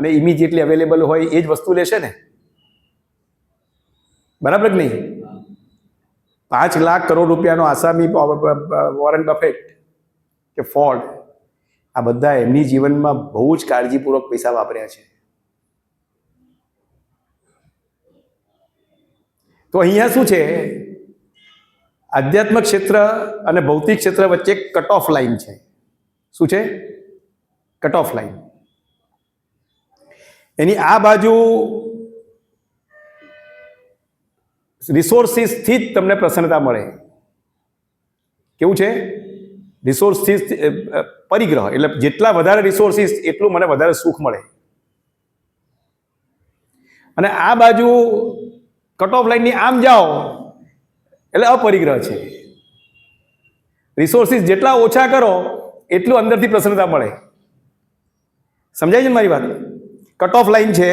અને immediately available હોય એ જ વસ્તુ લેશે ને, બરાબર જ નહીં? 5 લાખ કરોડ રૂપિયાનો આસામી વોરન બફેટ કે ફોર્ડ, આ બધા એમની જીવનમાં બહુ જ કાળજીપૂર્વક પૈસા વાપર્યા છે. તો અહીંયા શું છે, આધ્યાત્મિક ક્ષેત્ર અને ભૌતિક ક્ષેત્ર વચ્ચે કટ ઓફ લાઈન છે. શું છે? Cut off line. એની આ બાજુ રિસોર્સિસથી જ તમને પ્રસન્નતા મળે. કેવું છે? રિસોર્સથી પરિગ્રહ, એટલે જેટલા વધારે રિસોર્સિસ એટલું મને વધારે સુખ મળે. અને આ બાજુ કટ ઓફ લાઈનની આમ જાઓ એટલે અપરિગ્રહ છે. રિસોર્સિસ જેટલા ઓછા કરો એટલું અંદરથી પ્રસન્નતા મળે. સમજાય છે મારી વાત? કટ ઓફ લાઈન છે,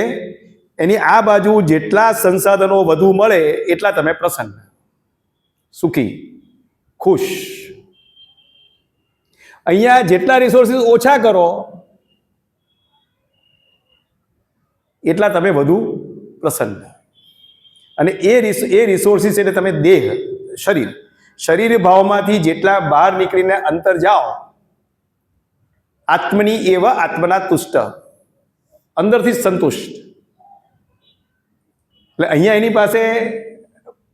એની આ બાજુ જેટલા સંસાધનો વધુ મળે એટલા તમે પ્રસન્ન, સુખી, ખુશ. અહીંયા જેટલા રિસોર્સિસ ઓછા કરો એટલા તમે વધુ પ્રસન્ન. અને એ રિસોર્સિસ એટલે તમે દેહ, શરીર ભાવમાંથી જેટલા બહાર નીકળીને અંતર જાઓ, આત્મની એવ આત્મના તુષ્ટ, અંદરથી સંતુષ્ટ. એટલે અહીંયા એની પાસે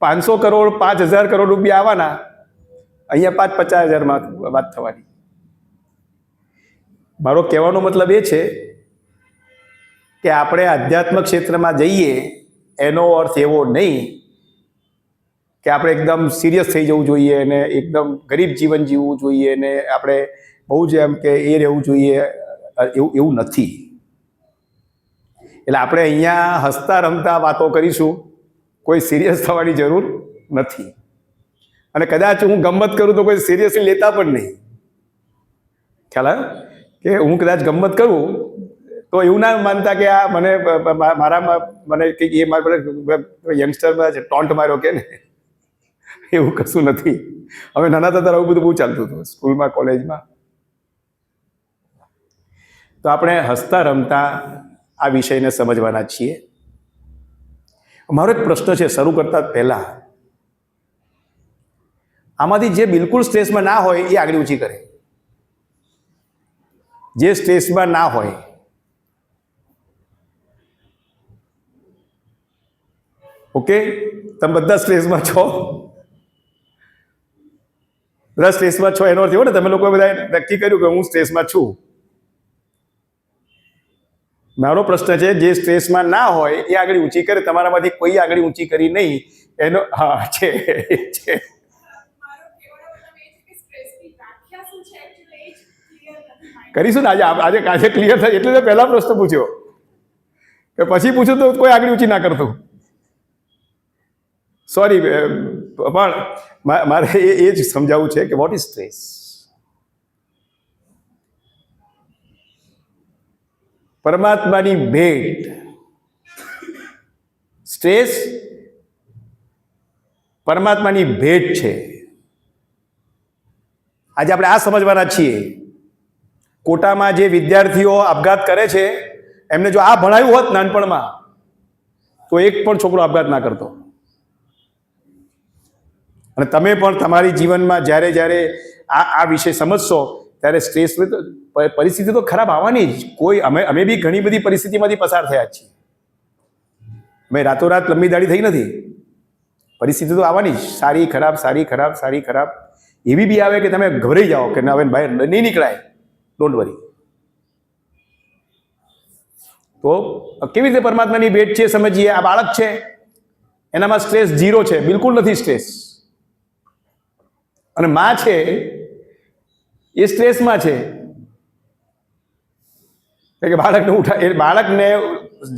500 કરોડ 5000 કરોડ રૂપિયા આવવાના, અહીંયા 50,000માં વાત થવાની. મારો કહેવાનો મતલબ એ છે કે આપણે આધ્યાત્મિક ક્ષેત્રમાં જઈએ એનો અર્થ એવો નહીં કે આપણે એકદમ સિરિયસ થઈ જવું જોઈએ અને એકદમ ગરીબ જીવન જીવવું જોઈએ અને આપણે બહુ જ એમ કે એ રહેવું જોઈએ, એવું નથી. એટલે આપણે અહીંયા હસતા રમતા વાતો કરીશું, કોઈ સિરિયસ થવાની જરૂર નથી. અને કદાચ હું ગમત કરું તો કોઈ સિરિયસલી લેતા પણ નહીં. ખ્યાલ આવ્યો? કે હું કદાચ ગમત કરું તો એવું ના માનતા કે આ મને મારામાં મને કંઈક એ મારા યંગસ્ટરમાં ટોન્ટ માર્યો કે ને, એવું કશું નથી. હવે નાના હતા ત્યારે આવું બધું બહુ ચાલતું હતું સ્કૂલમાં, કોલેજમાં. તો આપણે હસતા રમતા આ વિષયને સમજવાના છીએ. મારો એક પ્રશ્ન છે શરૂ કરતા પહેલા, આમાંથી જે બિલકુલ સ્ટ્રેસમાં ના હોય એ આગળ ઊંચી કરે. જે સ્ટ્રેસમાં ના હોય, ઓકે, તમે બધા સ્ટ્રેસમાં છો, બધા સ્ટ્રેસમાં છો એનો અર્થ એવો ને તમે લોકો બધા નક્કી કર્યું કે હું સ્ટ્રેસમાં છું. મારો પ્રશ્ન છે જે સ્ટ્રેસમાં ના હોય એ આગળ ઊંચી કરે. તમારામાંથી કોઈ આગળ ઊંચી કરી નહીં એનો, હા છે. કરીશું ને આજે ક્લિયર થાય એટલે પહેલા પ્રશ્ન પૂછ્યો, કે પછી પૂછ્યું તો કોઈ આગળ ઊંચી ના કરતું. સોરી, પણ મારે એ જ સમજાવવું છે કે વોટ ઇઝ સ્ટ્રેસ. પરમાત્માની ભેટ. સ્ટ્રેસ પરમાત્માની ભેટ છે. આજે આપણે આ સમજવાના છીએ. કોટામાં જે વિદ્યાર્થીઓ આપઘાત કરે છે એમને જો આ ભણાવ્યું હોત નાનપણમાં તો એક પણ છોકરો આપઘાત ના કરતો. અને તમે પણ તમારી જીવનમાં જ્યારે આ વિષય સમજશો ત્યારે સ્ટ્રેસ પરિસ્થિતિ તો ખરાબ આવવાની જ. કોઈ અમે બી ઘણી બધી પરિસ્થિતિમાંથી પસાર થયા છીએ. અમે રાતોરાત લંબી દાઢી થઈ નથી. પરિસ્થિતિ તો આવવાની જ, સારી ખરાબ, સારી ખરાબ, સારી ખરાબ. એવી બી આવે કે તમે ગભરાઈ જાઓ કે હવે બહાર નહીં નીકળાય. Don't worry. તો કેવી રીતે પરમાત્માની ભેટ છે સમજીએ. આ બાળક છે, એનામાં સ્ટ્રેસ 0 છે, બિલકુલ નથી સ્ટ્રેસ. અને માં છે એ સ્ટ્રેસમાં છે કે બાળકને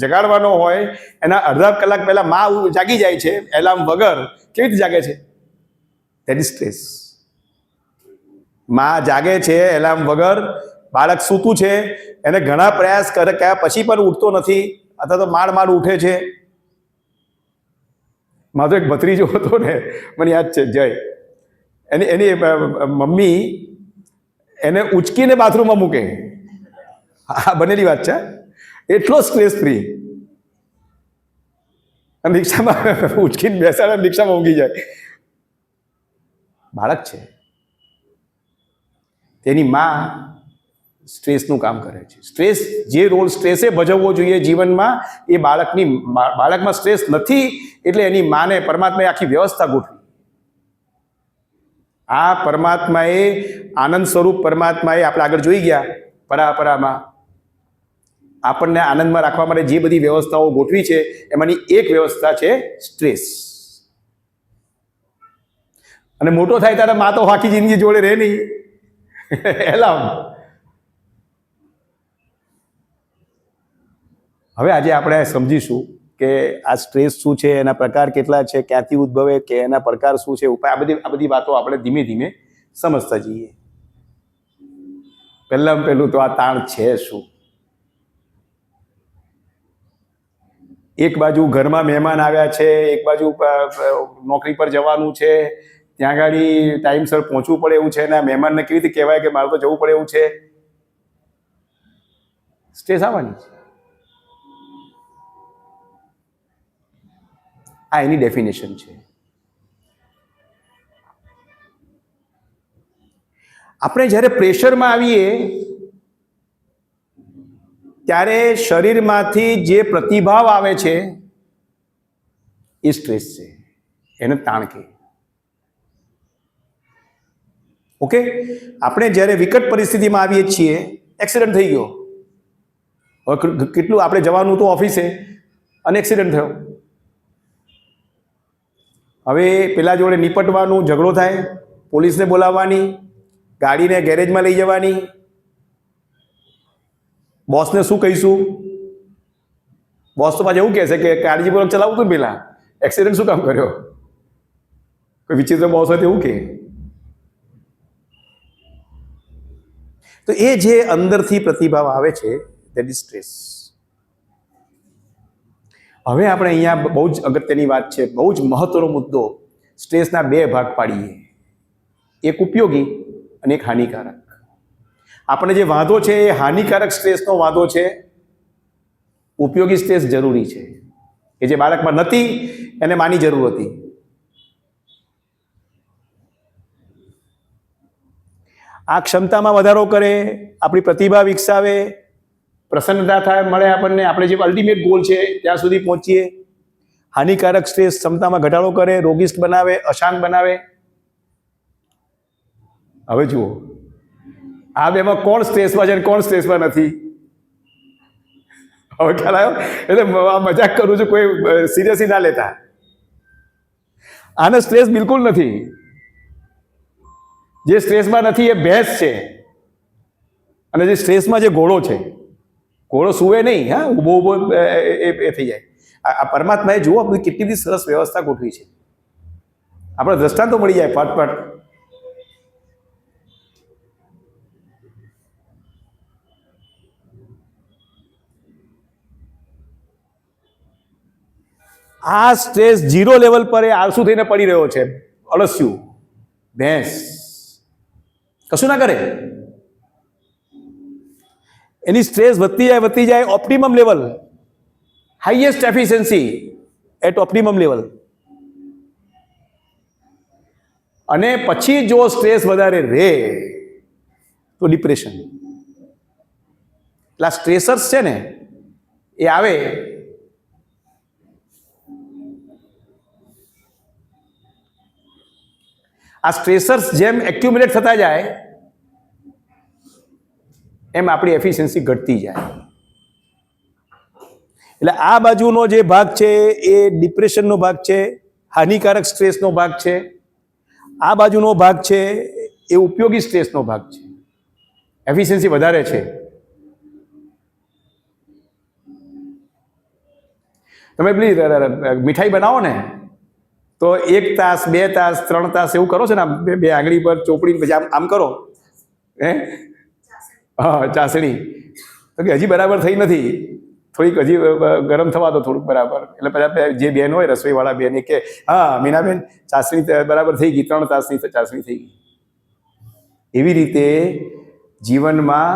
જગાડવાનો હોય એના અડધા કલાક પહેલા માં જાગી જાય છે એલાર્મ વગર. કેવી રીતે જાગે છે? That is stress. માં જાગે છે એલાર્મ વગર, બાળક સૂતું છે, એને ઘણા પ્રયાસ કર્યા પછી પણ ઉઠતો નથી, અથવા તો માંડ ઉઠે છે. મારો એક ભત્રીજો હતો ને, મને યાદ છે, જય, એની મમ્મી એને ઉચકીને બાથરૂમમાં મૂકે. હા, બનેલી વાત છે. એટલો સ્ટ્રેસ ફ્રી. અને રિક્ષામાં ઉચકીને બેસાડે, રિક્ષામાં ઊંઘી જાય. બાળક છે, તેની માં સ્ટ્રેસનું કામ કરે છે. સ્ટ્રેસ, જે રોલ સ્ટ્રેસે ભજવવો જોઈએ જીવનમાં, એ બાળકમાં સ્ટ્રેસ નથી, એટલે એની માને પરમાત્માએ આખી વ્યવસ્થા ગોઠવી. આ પરમાત્માએ, આનંદ સ્વરૂપ પરમાત્માએ, આપણે આગળ જોઈ ગયા પરાપરામાં, આપણને આનંદમાં રાખવા માટે જે બધી વ્યવસ્થાઓ ગોઠવી છે, એમાંની એક વ્યવસ્થા છે સ્ટ્રેસ. અને મોટો થાય ત્યારે માં તો આખી જિંદગી જોડે રહે નહીં. એલામ. હવે આજે આપણે સમજીશું કે આ સ્ટ્રેસ શું છે, એના પ્રકાર કેટલા છે, ક્યાંથી ઉદ્ભવે, કે એના પ્રકાર શું છે, ઉપાય. આ બધી વાતો આપણે ધીમે ધીમે સમજતા જઈએ. પહેલું તો આ તાણ છે શું? એક બાજુ ઘરમાં મહેમાન આવ્યા છે, એક બાજુ નોકરી પર જવાનું છે, ત્યાં ગાડી ટાઈમસર પહોંચવું પડે એવું છે, અને મહેમાનને કેવી રીતે કહેવાય કે મારે તો જવું પડે એવું છે? સ્ટ્રેસ આવવાની છે. આ એની ડેફિનેશન છે. આપણે જ્યારે પ્રેશરમાં આવીએ ત્યારે શરીરમાંથી જે પ્રતિભાવ આવે છે એ સ્ટ્રેસ છે, એને તાણ કહે. ઓકે, આપણે જ્યારે વિકટ પરિસ્થિતિમાં આવીએ છીએ, એક્સિડન્ટ થઈ ગયો, હવે કેટલું આપણે જવાનું હતું ઓફિસે અને એક્સિડન્ટ થયો, હવે પેલા જોડે નિપટવાનું, ઝઘડો થાય, પોલીસને બોલાવવાની, ગાડીને ગેરેજમાં લઈ જવાની, બોસને શું કહીશું? બોસ તો પાછું એવું કહેશે કે કાળજીપૂર્વક ચલાવું તું, પેલા એક્સિડન્ટ શું કામ કર્યો? કોઈ વિચિત્ર બોસ હોય તો એવું કહે. તો એ જે અંદરથી પ્રતિભાવ આવે છે, દેટ ઇઝ સ્ટ્રેસ. હવે આપણે અહીંયા બહુ જ અગત્યની વાત છે, બહુ જ મહત્વનો મુદ્દો. સ્ટ્રેસના બે ભાગ પાડીએ, એક ઉપયોગી અને એક હાનિકારક. આપણે જે વાંધો છે એ હાનિકારક સ્ટ્રેસનો વાંધો છે. ઉપયોગી સ્ટ્રેસ જરૂરી છે, કે જે બાળકમાં નથી, એને માની જરૂર હતી. આ ક્ષમતામાં વધારો કરે, આપણી પ્રતિભા વિકસાવે, પ્રસન્નતા થાય, મળે આપણને, આપણે જે અલ્ટિમેટ ગોલ છે ત્યાં સુધી પહોંચીએ. હાનિકારક સ્ટ્રેસ ક્ષમતામાં ઘટાડો કરે, રોગિષ્ટ બનાવે, અશાંત બનાવે. હવે જુઓ, આ બેમાં કોણ સ્ટ્રેસમાં છે અને કોણ સ્ટ્રેસમાં નથી? હવે ખ્યાલ આવ્યો? એટલે મજાક કરું છું, કોઈ સિરિયસલી ના લેતા. આને સ્ટ્રેસ બિલકુલ નથી. જે સ્ટ્રેસમાં નથી એ ભેંસ છે, અને જે સ્ટ્રેસમાં જે ઘોડો છે, ઘોડો સુવે નહીં, હા, ઊભો એ થઈ જાય. આ પરમાત્માએ જુઓ કેટલી બધી સરસ વ્યવસ્થા ગોઠવી છે. આપણે દ્રષ્ટાંતો મળી જાય ફટફટ. આ સ્ટ્રેસ 0 લેવલ પર એ આળસુ થઈને પડી રહ્યો છે, અળસિયું ભેંસ, કશું ના કરે. એની સ્ટ્રેસ વધતી જાય optimum level, highest efficiency at optimum level. અને પછી જો સ્ટ્રેસ વધારે રહે તો ડિપ્રેશન. એટલે આ સ્ટ્રેસર્સ છે ને એ આવે, આ સ્ટ્રેસર્સ જેમ એક્યુમ્યુલેટ થતા જાય એમ આપણી એફિશિયન્સી ઘટતી જાય. એટલે આ બાજુનો જે ભાગ છે એ ડિપ્રેશનનો ભાગ છે, હાનિકારક સ્ટ્રેસનો ભાગ છે. આ બાજુનો ભાગ છે એ ઉપયોગી સ્ટ્રેસનો ભાગ છે, એફિશિયન્સી વધારે છે. તમે પેલી મીઠાઈ બનાવો ને તો 1 તાસ 2 તાસ 3 તાસ એવું કરો છો ને, બે આંગળી પર ચોપડી પછી આમ કરો, હા, ચાસણી, તો કે હજી બરાબર થઈ નથી, થોડીક હજી ગરમ થવા દો, થોડુંક બરાબર. એટલે પછી જે બેન હોય રસોઈવાળા બેન કે હા મીનાબેન ચાસણી બરાબર થઈ ગઈ, 3 તાસની ચાસણી થઈ ગઈ. એવી રીતે જીવનમાં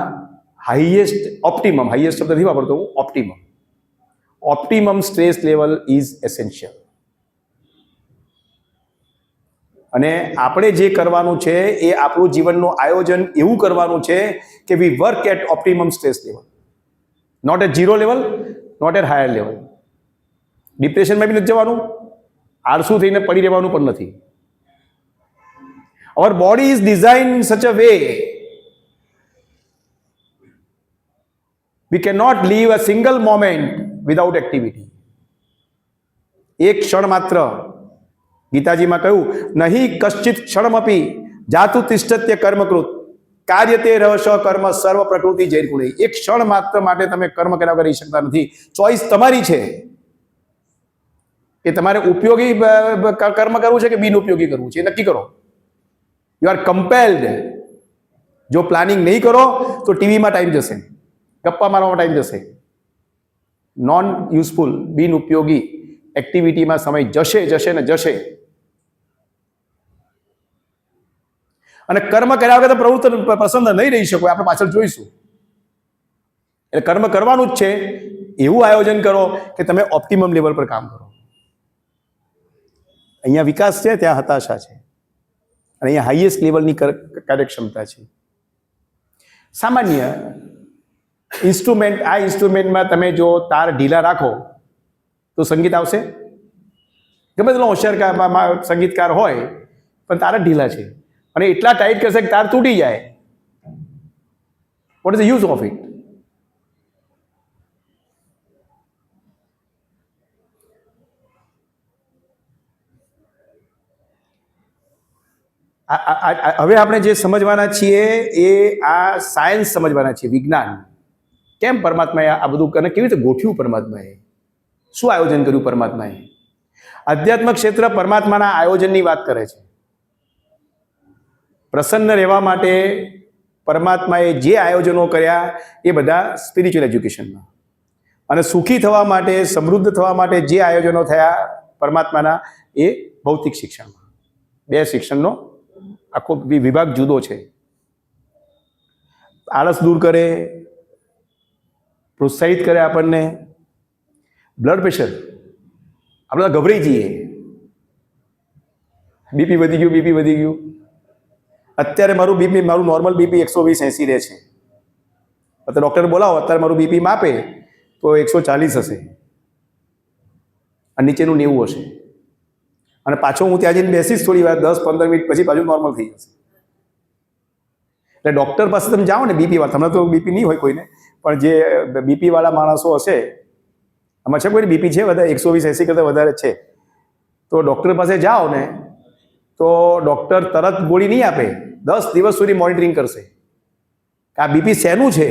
હાઈએસ્ટ શબ્દ નથી વાપરતો હું, optimum stress level is essential. અને આપણે જે કરવાનું છે એ આપણું જીવનનું આયોજન એવું કરવાનું છે કે we work at optimum stress level, not at zero level, not at higher level. ડિપ્રેશનમાં બી નથી જવાનું, આળસુ થઈને પડી રહેવાનું પણ નથી. Our body is design in such a way we can not leave a single moment without activity. એક ક્ષણ માત્ર, ગીતાજીમાં કહ્યું, નહીં કશ્ચિત ક્ષણમપી જાતુ તિષ્ઠત્ય કર્મકૃત કાર્યતે રવશ કર્મ સર્વ પ્રકૃતિ જૈર્ગુણે. એક ક્ષણ માત્ર માટે તમે કર્મ કર્યા કરી શકતા નથી. ચોઈસ તમારી છે કે તમારે ઉપયોગી કર્મ કરવું છે કે બિનઉપયોગી કરવું છે, એ નક્કી કરો. You are compelled. જો પ્લાનિંગ નહીં કરો તો ટીવીમાં ટાઈમ જશે, ગપ્પા મારવામાં ટાઈમ જશે, નોન યુઝફુલ બિનઉપયોગી એક્ટિવિટીમાં સમય જશે ને જશે. અને કર્મ કર્યા વગર પ્રવૃત્તિ પ્રસન્ન નહીં રહી શકો, આપણે પાછળ જોઈશું. એટલે કર્મ કરવાનું જ છે, એવું આયોજન કરો કે તમે ઓપ્ટિમમ લેવલ પર કામ કરો. અહીંયા વિકાસ છે, ત્યાં હતાશા છે, અને અહીંયા હાઈએસ્ટ લેવલની કાર્યક્ષમતા છે. સામાન્ય આ ઇન્સ્ટ્રુમેન્ટમાં તમે જો તાર ઢીલા રાખો તો સંગીત આવશે? ગમે તેટલો હોશિયાર સંગીતકાર હોય પણ તાર જ ઢીલા છે, અને એટલા ટાઈટ કરશે કે તાર તૂટી જાય. What is the use of it? હવે આપણે જે સમજવાના છીએ એ આ સાયન્સ સમજવાના છીએ, વિજ્ઞાન. કેમ પરમાત્માએ આ બધું અને કેવી રીતે ગોઠવ્યું પરમાત્માએ, શું આયોજન કર્યું પરમાત્માએ? આધ્યાત્મિક ક્ષેત્ર પરમાત્માના આયોજનની વાત કરે છે. પ્રસન્ન રહેવા માટે પરમાત્માએ જે આયોજનો કર્યા એ બધા સ્પિરિચ્યુઅલ એજ્યુકેશનમાં, અને સુખી થવા માટે, સમૃદ્ધ થવા માટે જે આયોજનો થયા પરમાત્માના એ ભૌતિક શિક્ષણમાં. બે શિક્ષણનો આખો વિભાગ જુદો છે. આળસ દૂર કરે, પ્રોત્સાહિત કરે આપણને. બ્લડ પ્રેશર, આપણે ગભરાઈ જઈએ, બીપી વધી ગયું. અત્યારે મારું નોર્મલ બીપી 120/80 રહે છે. અત્યારે ડૉક્ટર બોલાવો, અત્યારે મારું બીપી માપે તો 140 હશે, અને નીચેનું 90 હશે. અને પાછો હું ત્યાં જઈને બેસીશ થોડી વાર, 10-15 મિનિટ પછી પાછું નોર્મલ થઈ જશે. એટલે ડૉક્ટર પાસે તમે જાઓ ને બીપી વાળા, તમને તો બીપી નહીં હોય કોઈને, પણ જે બીપી વાળા માણસો હશે, આમાં છે કોઈને બીપી છે વધારે 120/80 કરતાં વધારે છે, તો ડૉક્ટર પાસે જાઓ ને તો ડૉક્ટર તરત ગોળી નહીં આપે, 10 દિવસ સુધી મોનિટરિંગ કરશે કે આ બીપી શેનું છે,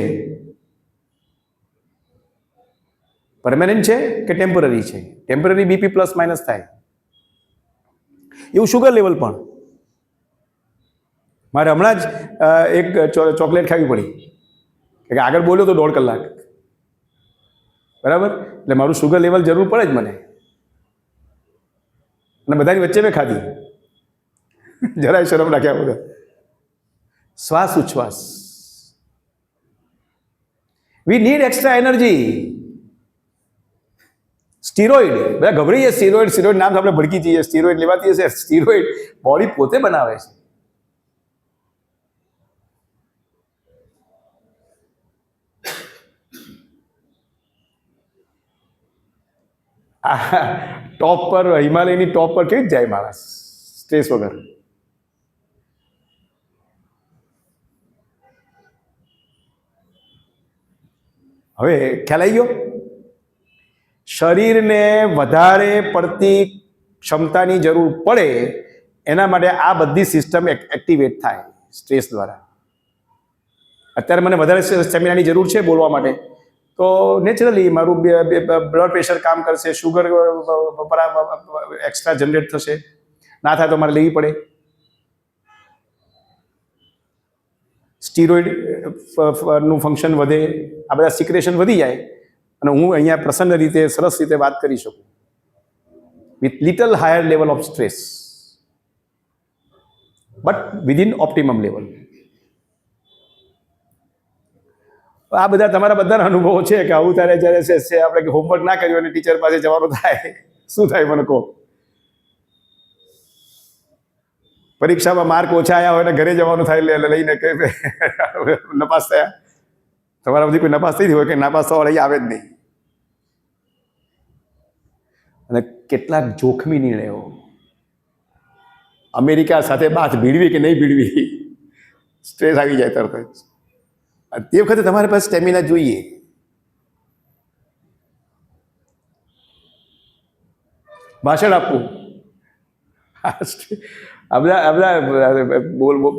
પરમેનન્ટ છે કે ટેમ્પરરી છે. ટેમ્પરરી બીપી પ્લસ માઇનસ થાય. એવું શુગર લેવલ પણ. મારે હમણાં જ એક ચોકલેટ ખાવી પડી કે આગળ બોલ્યો તો 1.5 કલાક, બરાબર? એટલે મારું શુગર લેવલ જરૂર પડે જ મને, અને બધાની વચ્ચે મેં ખાધી જરાય શરમ રાખ્યા વગર. શ્વાસ ઉચ્છ્વાસ, we need extra energy. Steroid, બધા ગભરાઈએ, સ્ટીરોઇડ નામ આપણે ભડકી જઈએ, સ્ટીરોઇડ લેવાતી હશે. સ્ટીરોઇડ બોડી પોતે બનાવે છે. ટોપ પર, હિમાલયની ટોપ પર કેવી જાય માણસ સ્ટ્રેસ વગર? હવે ખ્યાલ આવી ગયો? શરીરને વધારે પડતી ક્ષમતાની જરૂર પડે એના માટે આ બધી સિસ્ટમ એક્ટિવેટ થાય સ્ટ્રેસ દ્વારા. અત્યારે મને વધારે સ્ટેમિનાની જરૂર છે બોલવા માટે, તો નેચરલી મારું બ્લડ પ્રેશર કામ કરશે, શુગર એક્સ્ટ્રા જનરેટ થશે, ના થાય તો મારે લેવી પડે. સ્ટીરોઇડ નું ફંક્શન વધે, આ બધા સિક્રેશન વધી જાય, અને હું અહીંયા પ્રસન્ન રીતે, સરસ રીતે વાત કરી શકું with little higher level of stress, but within optimum level. આ બધા તમારા બધાના અનુભવો છે કે આવું તારે જ્યારે આપણે હોમવર્ક ના કર્યું અને ટીચર પાસે જવાનું થાય, શું થાય મને કહો? પરીક્ષામાં માર્ક ઓછા આવ્યા હોય ને ઘરે જવાનું થાય લઈને કે નપાસ થયા. તમારા બધી કોઈ નપાસ થઈ હોય કે નાપાસ થવા લઈ આવે જ નહીં. અને કેટલાક જોખમી નિર્ણયો, અમેરિકા સાથે બાથ ભીડવી કે નહીં ભીડવી, સ્ટ્રેસ આવી જાય તરત જ. તે વખતે તમારી પાસે સ્ટેમિના જોઈએ. ભાષણ આપવું,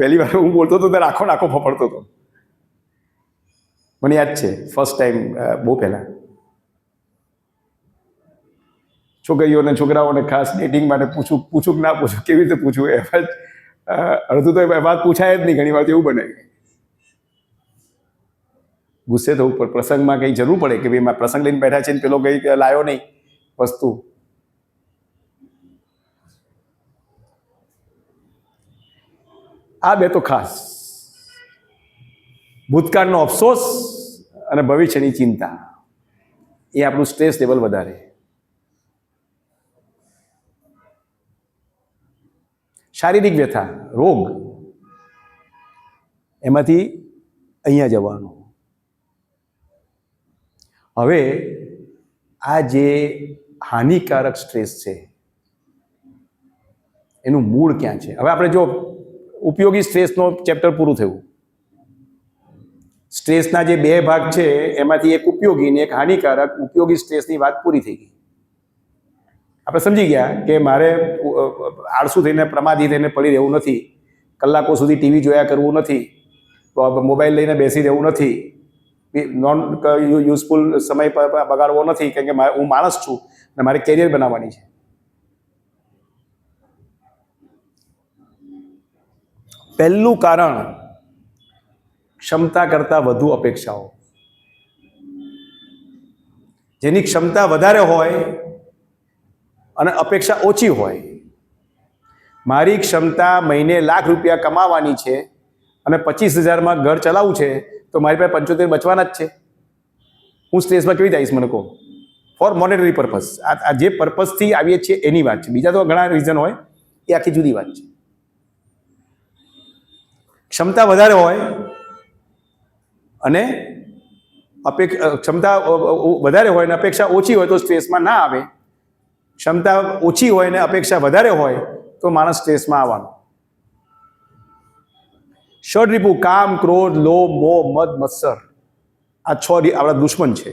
પહેલી વાર હું બોલતો હતો ત્યારે આખો ફફડતો હતો. મને યાદ છે ફર્સ્ટ ટાઈમ, બહુ પહેલા, છોકરીઓને છોકરાઓને ખાસ ડેટિંગ માટે પૂછું કે ના પૂછું, કેવી રીતે પૂછવું, એ અડધું તો વાત પૂછાય જ નહીં. ઘણી વાર એવું બને ગુસ્સે થવું, પણ પ્રસંગમાં કંઈ જરૂર પડે કે ભાઈ પ્રસંગ લઈને બેઠા છે ને પેલો કંઈ લાયો નહીં વસ્તુ, આ બે તો ખાસ. ભૂતકાળનો અફસોસ અને ભવિષ્યની ચિંતા, એ આપણું સ્ટ્રેસ લેવલ વધારે. શારીરિક વ્યથા, રોગ, એમાંથી અહીંયા જવાનું. હવે આ જે હાનિકારક સ્ટ્રેસ છે એનું મૂળ ક્યાં છે? હવે આપણે જો ઉપયોગી સ્ટ્રેસનો ચેપ્ટર પૂરું થયું. સ્ટ્રેસના જે બે ભાગ છે એમાંથી એક ઉપયોગી ને એક હાનિકારક. ઉપયોગી સ્ટ્રેસની વાત પૂરી થઈ ગઈ. આપણે સમજી ગયા કે મારે આળસુ થઈને પ્રમાદી થઈને પડી રહેવું નથી, કલાકો સુધી ટીવી જોયા કરવું નથી, મોબાઈલ લઈને બેસી રહેવું નથી, નોન યુઝફુલ સમય બગાડવો નથી, કેમ કે હું માણસ છું અને મારે કેરિયર બનાવવાની છે. પહેલું કારણ, ક્ષમતા કરતાં વધુ અપેક્ષાઓ. જેની ક્ષમતા વધારે હોય અને અપેક્ષા ઓછી હોય. મારી ક્ષમતા મહિને ₹1,00,000 કમાવાની છે અને 25,000માં ઘર ચલાવવું છે, તો મારી પાસે 75 બચવાના જ છે. હું સ્ટ્રેસમાં કેવી જઈશ મને કહો? For monetary purpose. આ જે પર્પઝથી આવીએ છીએ એની વાત છે. બીજા તો ઘણા રીઝન હોય, એ આખી જુદી વાત છે. ક્ષમતા વધારે હોય અને ક્ષમતા વધારે હોય ને અપેક્ષા ઓછી હોય તો સ્ટ્રેસમાં ના આવે. ક્ષમતા ઓછી હોય ને અપેક્ષા વધારે હોય તો માણસ સ્ટ્રેસમાં આવવાનો. ષડરીપુ, કામ, ક્રોધ, લોભ, મોહ, મદ, મત્સર, આ 6 આપણા દુશ્મન છે,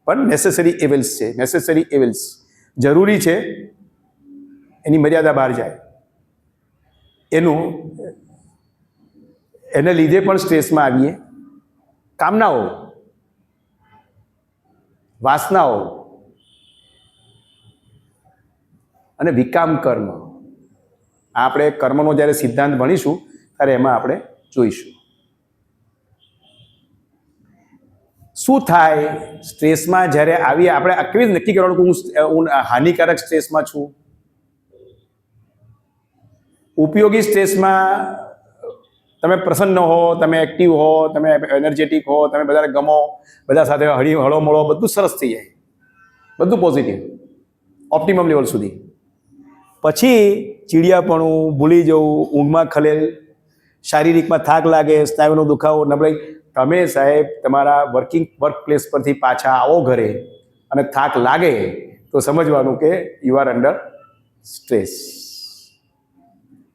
પણ નેસેસરી એવિલ્સ છે. નેસેસરી એવિલ્સ જરૂરી છે, એની મર્યાદા બહાર જાય એને લીધે પણ સ્ટ્રેસમાં આવીએ. કામનાઓ, વાસનાઓ અને વિકામ કર્મ. આપણે કર્મનો જ્યારે સિદ્ધાંત ભણીશું ત્યારે એમાં આપણે જોઈશું શું થાય સ્ટ્રેસમાં જ્યારે આવીએ. આપણે કેવી રીતે નક્કી કરવાનું કે હું હાનિકારક સ્ટ્રેસમાં છું? ઉપયોગી સ્ટ્રેસમાં તમે પ્રસન્ન હો, તમે એક્ટિવ હો, તમે એનર્જેટિક હો, તમે બધાને ગમો, બધા સાથે હળોમળો, બધું સરસ થઈ જાય, બધું પોઝિટિવ ઓપ્ટિમમ લેવલ સુધી. પછી ચીડિયાપણું, ભૂલી જવું, ઊંઘમાં ખલેલ, શારીરિકમાં થાક લાગે, સ્નાયુનો દુખાવો, નબળાઈ. તમે સાહેબ તમારા વર્ક પ્લેસ પરથી પાછા આવો ઘરે અને થાક લાગે તો સમજવાનું કે you are under stress,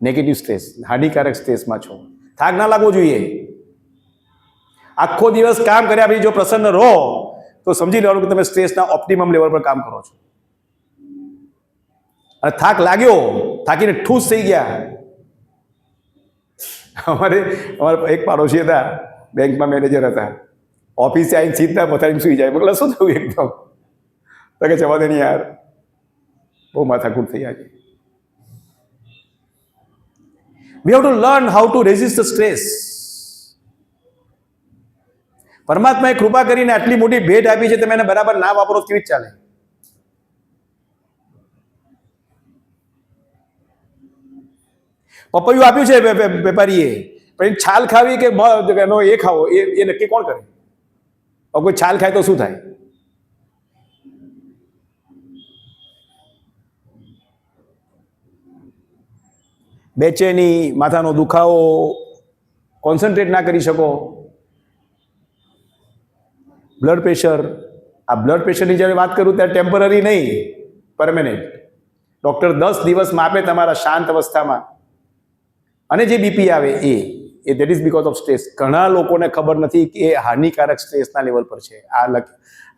negative stress, હાનિકારક સ્ટ્રેસમાં છો. થાક ના લાગવો જોઈએ. આખો દિવસ કામ કર્યા પછી જો પ્રસન્ન રહો તો સમજી લેવાનું કે તમે સ્ટ્રેસના ઓપ્ટિમમ લેવલ પર કામ કરો છો. અને થાક લાગ્યો, થાકીને ઠૂસ થઈ ગયા. અમારે એક પાડોશી હતા, બેંકમાં મેનેજર હતા. ઓફિસે આવીને સીધા પથારીને સુઈ જાય. બોલે શું થયું એકદમ? તો કે જવા દે ને યાર, બહુ માથાકૂટ થઈ આજે. We have to learn how to resist the stress. પરમાત્માએ કૃપા કરીને આટલી મોટી ભેટ આપી છે, તમે એને બરાબર ના વાપરો કેવી રીતે ચાલે? પપૈયું આપ્યું છે વેપારીએ, પણ છાલ ખાવી કે એનો એ ખાવો, એ નક્કી કોણ કરે? હવે કોઈ છાલ ખાય તો શું થાય? બેચેની, માથાનો દુખાવો, કોન્સન્ટ્રેટ ના કરી શકો, બ્લડ પ્રેશર. આ બ્લડ પ્રેશરની જ્યારે વાત કરું ત્યારે ટેમ્પરરી નહીં, પરમેનન્ટ. ડૉક્ટર 10 દિવસ માપે તમારા શાંત અવસ્થામાં. અને જે બીપી આવે એ that is because of stress. ઘણા લોકોને ખબર નથી કે એ હાનિકારક સ્ટ્રેસના લેવલ પર છે.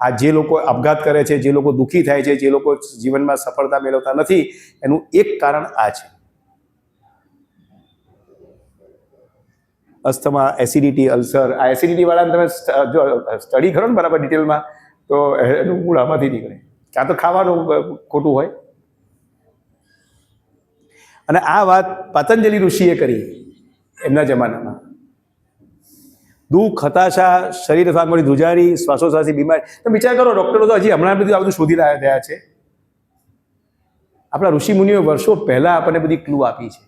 આ જે લોકો આપઘાત કરે છે, જે લોકો દુઃખી થાય છે, જે લોકો જીવનમાં સફળતા મેળવતા નથી, એનું એક કારણ આ છે. Asthma, acidity, ulcer. આ એસિડિટી વાળાને તમે જો સ્ટડી કરો ને બરાબર ડિટેલમાં તો એનું મૂળ આમાંથી નીકળે. કાં તો ખાવાનું ખોટું હોય. અને આ વાત પતંજલિ ઋષિએ કરી એમના જમાનામાં. દુઃખ, હતાશા, શરીર ભાગમાંથી ધ્રુજારી, શ્વાસોશ્વાસી બીમારી. તમે વિચાર કરો, ડૉક્ટરો તો હજી હમણાં બધું આ બધું શોધી રહ્યા છે. આપણા ઋષિમુનિઓ વર્ષો પહેલા આપણને બધી ક્લુ આપી છે.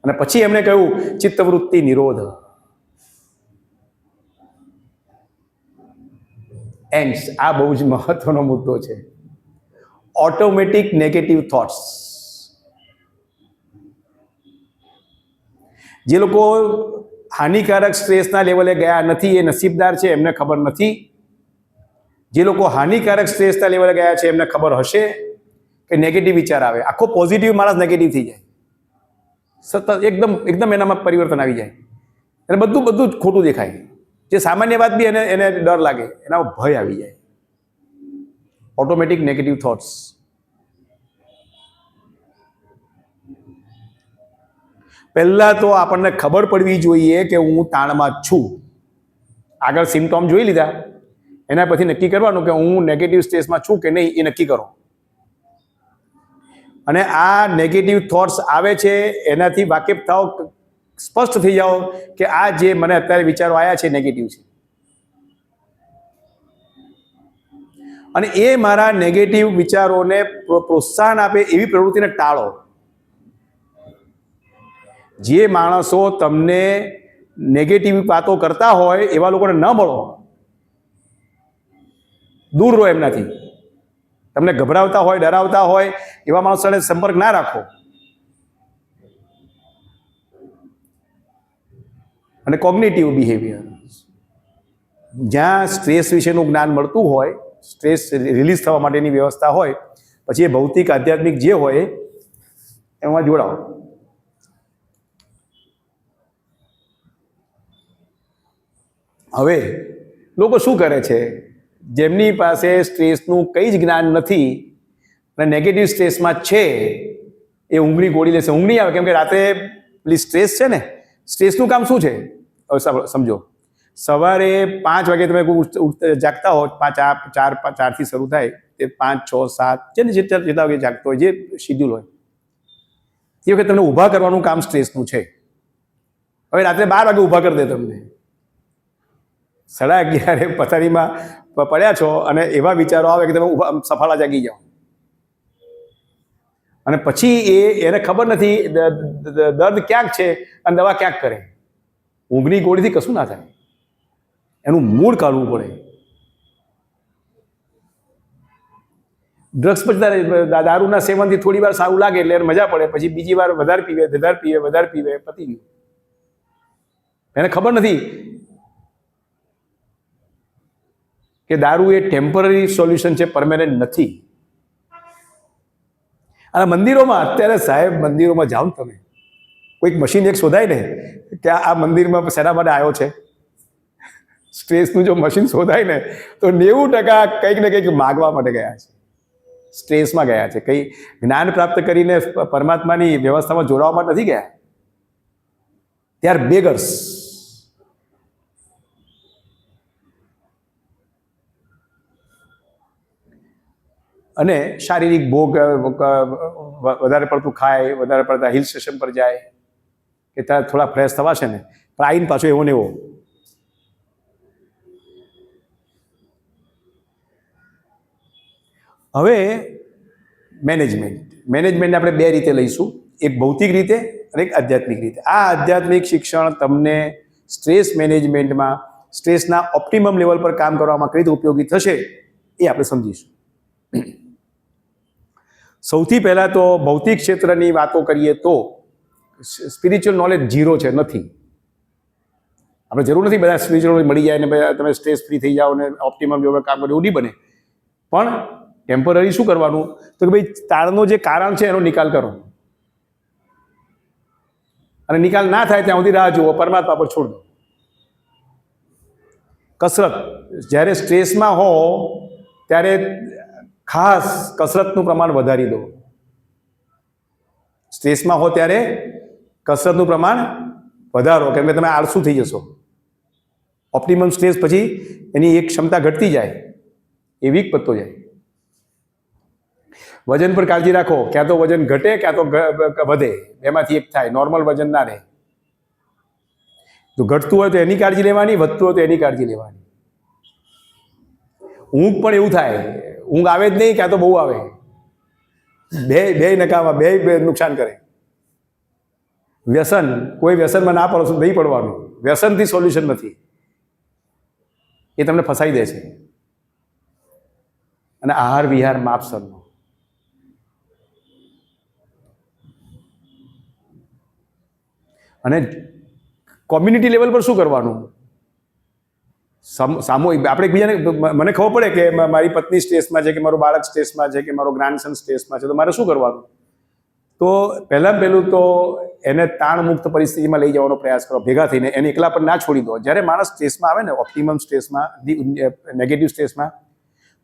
અને પછી એમણે કહ્યું ચિત્તવૃત્તિ નિરોધ. એન્ડ્સ. આ બહુ જ મહત્વનો મુદ્દો છે. Automatic negative thoughts. જે લોકો હાનિકારક સ્ટ્રેસના લેવલે ગયા નથી એ નસીબદાર છે, એમને ખબર નથી. જે લોકો હાનિકારક સ્ટ્રેસના લેવલે ગયા છે એમને ખબર હશે કે નેગેટિવ વિચાર આવે. આખો પોઝિટિવ માણસ નેગેટિવ થઈ જાય. સતત એકદમ એનામાં પરિવર્તન આવી જાય અને બધું જ ખોટું દેખાય. જે સામાન્ય વાત બી એને ડર લાગે, એના ભય આવી જાય. Automatic negative thoughts. પહેલા તો આપણને ખબર પડવી જોઈએ કે હું તાણમાં જ છું. આગળ સિમ્ટોમ જોઈ લીધા, એના પછી નક્કી કરવાનું કે હું નેગેટિવ સ્ટ્રેસમાં છું કે નહીં એ નક્કી કરો. અને આ નેગેટિવ થોટ્સ આવે છે એનાથી વાકેફ થાઓ, સ્પષ્ટ થઈ જાઓ કે આ જે મને અત્યારે વિચારો આવ્યા છે નેગેટિવ છે. અને એ મારા નેગેટિવ વિચારોને પ્રોત્સાહન આપે એવી પ્રવૃત્તિને ટાળો. જે માણસો તમને નેગેટિવ વાતો કરતા હોય એવા લોકોને ન મળો, દૂર રહો એમનાથી. તમને ગભરાવતા હોય, ડરાવતા હોય એવા માણસો સાથે સંપર્ક ના રાખો. અને કોગ્નિટિવ બિહેવિયર. જ્યાં સ્ટ્રેસ વિશેનું જ્ઞાન મળતું હોય, સ્ટ્રેસ રિલીઝ થવા માટેની વ્યવસ્થા હોય, પછી એ ભૌતિક આધ્યાત્મિક જે હોય એમાં જોડાઓ. હવે લોકો શું કરે છે, જેમની પાસે સ્ટ્રેસનું કંઈ જ જ્ઞાન નથી અને નેગેટિવ સ્ટ્રેસમાં છે એ ઊંઘની ગોળી લેશે. ઊંઘ નહીં આવે કેમ કે રાત્રે પેલી સ્ટ્રેસ છે ને, સ્ટ્રેસનું કામ શું છે સમજો. સવારે 5 વાગે તમે જાગતા હો, 4થી શરૂ થાય તે 5, 6, 7 છે ને જેટલા વાગે જાગતો હોય, જે શિડ્યુલ હોય એ વખતે તમને ઊભા કરવાનું કામ સ્ટ્રેસનું છે. હવે રાત્રે 12 વાગે ઊભા કરી દે તમને, 11:30 પથારીમાં પડ્યા છો અને એવા વિચારો આવે કે તમે સફાળા જાગી જાઓ. અને પછી એને ખબર નથી દર્દ ક્યાંક છે અને દવા ક્યાંક કરે. ઊંઘની ગોળીથી કશું ના થાય, એનું મૂળ કાઢવું પડે. ડ્રગ્સ પછી દારૂના સેવનથી થોડી વાર સારું લાગે એટલે એને મજા પડે, પછી બીજી વાર વધારે પીવે, પતી ગયું. એને ખબર નથી કે દારૂ એ ટેમ્પરરી સોલ્યુશન છે, પરમેનન્ટ નથી. અને મંદિરોમાં અત્યારે સાહેબ, મંદિરોમાં જાઓ ને તમે, કોઈક મશીન એક શોધાય ને કે આ મંદિરમાં શેના માટે આવ્યો છે, સ્ટ્રેસનું જો મશીન શોધાય ને તો 90% કંઈક ને કંઈક માગવા માટે ગયા છે, સ્ટ્રેસમાં ગયા છે. કંઈ જ્ઞાન પ્રાપ્ત કરીને પરમાત્માની વ્યવસ્થામાં જોડાવા માટે નથી ગયા. They are beggars. અને શારીરિક ભોગ, વધારે પડતું ખાય, વધારે પડતા હિલ સ્ટેશન પર જાય કે ત્યાં થોડા ફ્રેશ થવાશે ને, પણ આવીને પાછો એવો ને એવો. હવે મેનેજમેન્ટ આપણે 2 રીતે લઈશું, એક ભૌતિક રીતે અને એક આધ્યાત્મિક રીતે. આ આધ્યાત્મિક શિક્ષણ તમને સ્ટ્રેસ મેનેજમેન્ટમાં સ્ટ્રેસના ઓપ્ટિમમ લેવલ પર કામ કરવામાં કઈ રીતે ઉપયોગી થશે એ આપણે સમજીશું. સૌથી પહેલાં તો ભૌતિક ક્ષેત્રની વાતો કરીએ તો સ્પિરિચ્યુઅલ નોલેજ ઝીરો છે, નથી. આપણે જરૂર નથી બધા સ્પિરિચ્યુઅલ નોલેજ મળી જાય ને તમે સ્ટ્રેસ ફ્રી થઈ જાઓ ને ઓપ્ટિમમ લેવલ કામ કરો, એવું નહીં બને. પણ ટેમ્પરરી શું કરવાનું તો કે ભાઈ તાળનો જે કારણ છે એનો નિકાલ કરો, અને નિકાલ ના થાય ત્યાં સુધી રાહ જુઓ, પરમાત્મા પર છોડ દો. કસરત, જ્યારે સ્ટ્રેસમાં હો ત્યારે ખાસ કસરતનું પ્રમાણ વધારી દો. સ્ટ્રેસમાં હો ત્યારે કસરતનું પ્રમાણ વધારો, કેમ કે તમે આળસુ થઈ જશો. ઓપ્ટિમમ સ્ટ્રેસ પછી એની એક ક્ષમતા ઘટતી જાય, એ વીક પડતો જાય. વજન પર કાળજી રાખો, ક્યાં તો વજન ઘટે ક્યાં તો વધે, એમાંથી એક થાય. નોર્મલ વજન ના રહે. તો ઘટતું હોય તો એની કાળજી લેવાની, વધતું હોય તો એની કાળજી લેવાની. ઊંઘ પણ એવું થાય, ઊંઘ આવે જ નહીં ક્યાં તો બહુ આવે. બે નકામા, બે નુકસાન કરે. વ્યસન, કોઈ વ્યસનમાં ના પડો, નહીં પડવાનું. વ્યસનથી સોલ્યુશન નથી, એ તમને ફસાઈ દે છે. અને આહાર વિહાર માપસરનો. અને કોમ્યુનિટી લેવલ પર શું કરવાનું? સામૂહિક આપણે એકબીજાને, મને ખબર પડે કે મારી પત્ની સ્ટ્રેસમાં છે, કે મારો બાળક સ્ટ્રેસમાં છે, કે મારો ગ્રાન્ડસન સ્ટ્રેસમાં છે, તો મારે શું કરવાનું? તો પહેલું તો એને તાણમુક્ત પરિસ્થિતિમાં લઈ જવાનો પ્રયાસ કરો, ભેગા થઈને. એને એકલા પર ના છોડી દો. જ્યારે માણસ સ્ટ્રેસમાં આવે ને, ઓપ્ટિમમ સ્ટ્રેસમાં, નેગેટિવ સ્ટ્રેસમાં,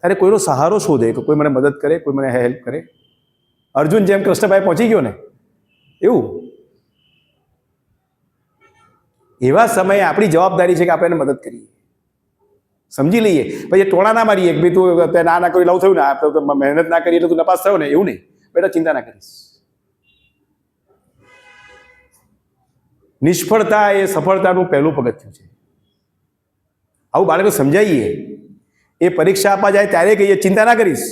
ત્યારે કોઈનો સહારો શોધે કે કોઈ મને મદદ કરે, કોઈ મને હેલ્પ કરે. અર્જુન જેમ કૃષ્ણભાઈ પહોંચી ગયો ને, એવું એવા સમયે આપણી જવાબદારી છે કે આપણે એને મદદ કરીએ, સમજી લઈએ. પછી ટોળા ના મારીએ કે ભાઈ તું ના કરી લઉં થયું ને, મહેનત ના કરી એટલે તું નપાસ થયો ને, એવું નહીં. બેટા ચિંતા ના કરીશ. નિષ્ફળતા એ સફળતાનું પહેલું પગથિયું છે. આવું બાળકને સમજાવીએ. એ પરીક્ષા આપવા જાય ત્યારે કહીએ ચિંતા ના કરીશ,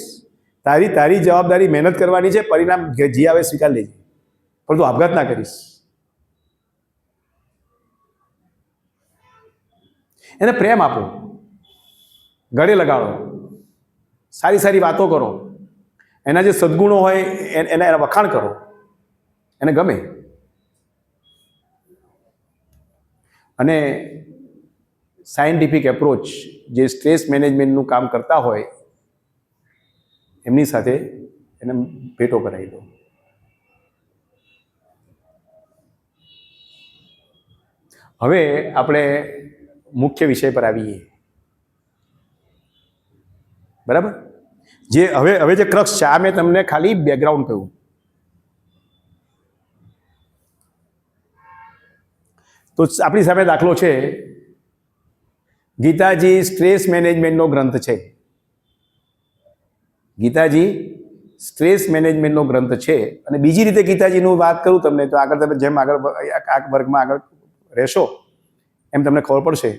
તારી જવાબદારી મહેનત કરવાની છે, પરિણામ જે આવે સ્વીકાર લેજે, પણ તું આપઘાત ના કરીશ. એને પ્રેમ આપો, ગળે લગાડો, સારી વાતો કરો, એના જે સદગુણો હોય એના વખાણ કરો, એને ગમે. અને સાયન્ટિફિક એપ્રોચ જે સ્ટ્રેસ મેનેજમેન્ટનું કામ કરતા હોય એમની સાથે એને ભેટો કરાવી દો. હવે આપણે મુખ્ય વિષય પર આવીએ, બરાબર? જે હવે જે ક્રક્સ છે, આ મેં તમને ખાલી બેકગ્રાઉન્ડ કહ્યું. તો આપણી સામે દાખલો છે, ગીતાજી સ્ટ્રેસ મેનેજમેન્ટનો ગ્રંથ છે. ગીતાજી સ્ટ્રેસ મેનેજમેન્ટનો ગ્રંથ છે. અને બીજી રીતે ગીતાજીનું વાત કરું તમને, તો આગળ તમે જેમ આગળ આ વર્ગમાં આગળ રહેશો એમ તમને ખબર પડશે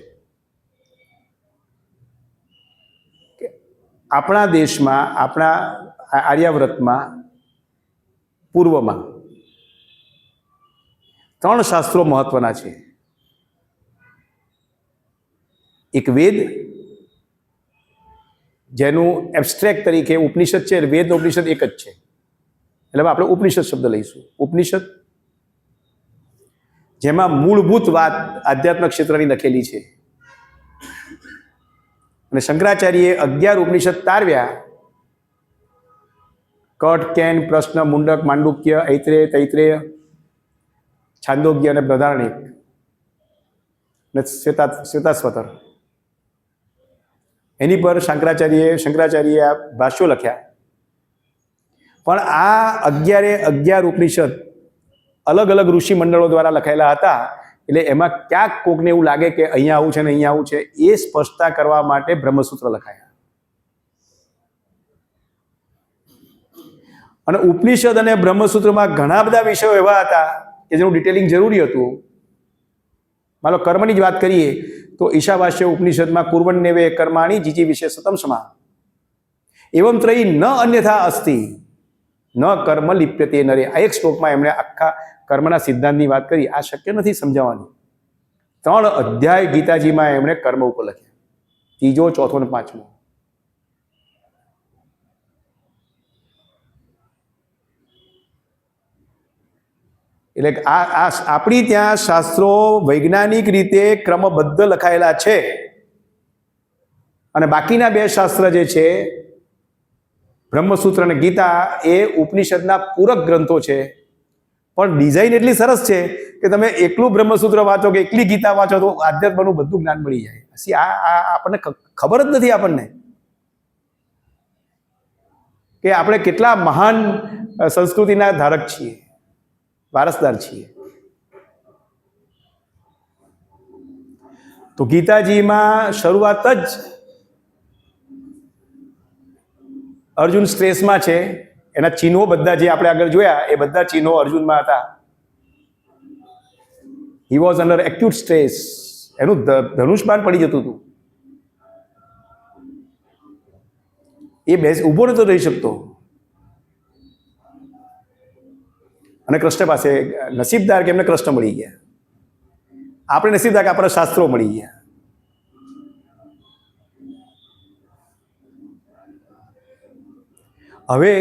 કે આપણા દેશમાં, આપણા આર્યાવ્રતમાં પૂર્વમાં 3 શાસ્ત્રો મહત્વના છે. એક વેદ, જેનું એબ્સ્ટ્રેક્ટ તરીકે ઉપનિષદ છે. વેદ ઉપનિષદ એક જ છે, એટલે આપણે ઉપનિષદ શબ્દ લઈશું. ઉપનિષદ જેમાં મૂળભૂત વાત આધ્યાત્મ ક્ષેત્રની લખેલી છે. અને શંકરાચાર્યએ 11 ઉપનિષદ તારવ્યા. કટ, કેન, પ્રશ્ન, મુંડક, માંડુક્ય, ઐત્રેય, તૈત્રેય, છાંદોગ્ય અને બૃહદારણ્યક અને શ્વેતાશ્વતર. એની પર શંકરાચાર્યએ આ ભાષ્યો લખ્યા. પણ આ 11 ઉપનિષદ અલગ અલગ ઋષિ મંડળો દ્વારા લખાયેલા હતા. એટલે એમાં ક્યાંક કોકને એવું લાગે કે અહીંયા આવું છે ને અહીંયા આવું છે, એ સ્પષ્ટતા કરવા માટે બ્રહ્મસૂત્ર લખાયા. અને ઉપનિષદ અને બ્રહ્મસૂત્રમાં ઘણા બધા વિષયો એવા હતા કે જેનું ડિટેલિંગ જરૂરી હતું. માનો કર્મની જ વાત કરીએ તો ઈશાવાસ્ય ઉપનિષદમાં કુર્વન્નેવે કર્માણી જીજી વિશે સતમ સમા એવમ ત્રયી ન અન્યથા અસ્તિ ન કર્મ લિપ્યતે નરે. આ એક શ્લોકમાં એમણે આખા કર્મના સિદ્ધાંતની વાત કરી. આ શક્ય નથી સમજાવવાની. 3 અધ્યાય ગીતાજીમાં એમણે કર્મ ઉપર લખ્યા, ત્રીજો, ચોથો ને પાંચમો. એટલે આ આપણી ત્યાં શાસ્ત્રો વૈજ્ઞાનિક રીતે ક્રમબદ્ધ લખાયેલા છે, અને બાકીના 2 શાસ્ત્ર જે છે બ્રહ્મસૂત્ર અને ગીતા એ ઉપનિષદના પૂરક ગ્રંથો છે. પણ ડિઝાઇન એટલી સરસ છે કે તમે એકલું બ્રહ્મસૂત્ર વાંચો કે એકલી ગીતા વાંચો તો આધ્યાત્મનું બધું જ્ઞાન મળી જાય. આ આપણને ખબર જ નથી આપણને કે આપણે કેટલા મહાન સંસ્કૃતિના ધારક છીએ, વારસદાર છીએ. તો ગીતાજીમાં શરૂઆત જ અર્જુન સ્ટ્રેસમાં છે. એના ચિહ્નો બધા જે આપણે આગળ જોયા એ બધા ચિહ્નો અર્જુનમાં હતા. He was under acute stress. એનું ધનુષ્બાણ પડી જતું હતું. એ ઊભો નતો રહી શકતો. અને કૃષ્ણ પાસે નસીબદાર કે એમને કૃષ્ણ મળી ગયા. આપણે નસીબદાર કે આપણા શાસ્ત્રો મળી ગયા. હવે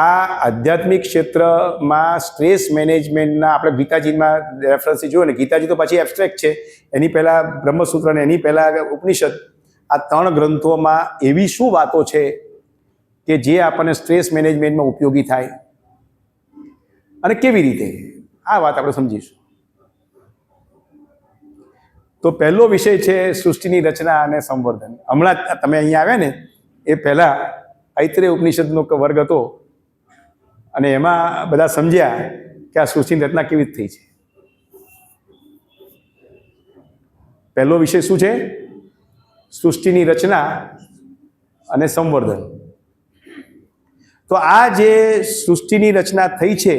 આ આધ્યાત્મિક ક્ષેત્રમાં સ્ટ્રેસ મેનેજમેન્ટના આપણે ગીતાજીમાં રેફરન્સથી જોઈએ ને, ગીતાજી તો પછી એબ્સ્ટ્રેક્ટ છે, એની પહેલાં બ્રહ્મસૂત્ર અને એની પહેલાં ઉપનિષદ, આ 3 ગ્રંથોમાં એવી શું વાતો છે કે જે આપણને સ્ટ્રેસ મેનેજમેન્ટમાં ઉપયોગી થાય અને કેવી રીતે, આ વાત આપણે સમજીશું. તો પહેલો વિષય છે સૃષ્ટિની રચના અને સંવર્ધન. હમણાં તમે અહીંયા આવ્યા ને એ પહેલાં ઐત્રેય ઉપનિષદનો વર્ગ હતો અને એમાં બધા સમજ્યા કે આ સૃષ્ટિની રચના કેવી રીતે થઈ છે. પહેલો વિષય શું છે? સૃષ્ટિની રચના અને સંવર્ધન. તો આ જે સૃષ્ટિની રચના થઈ છે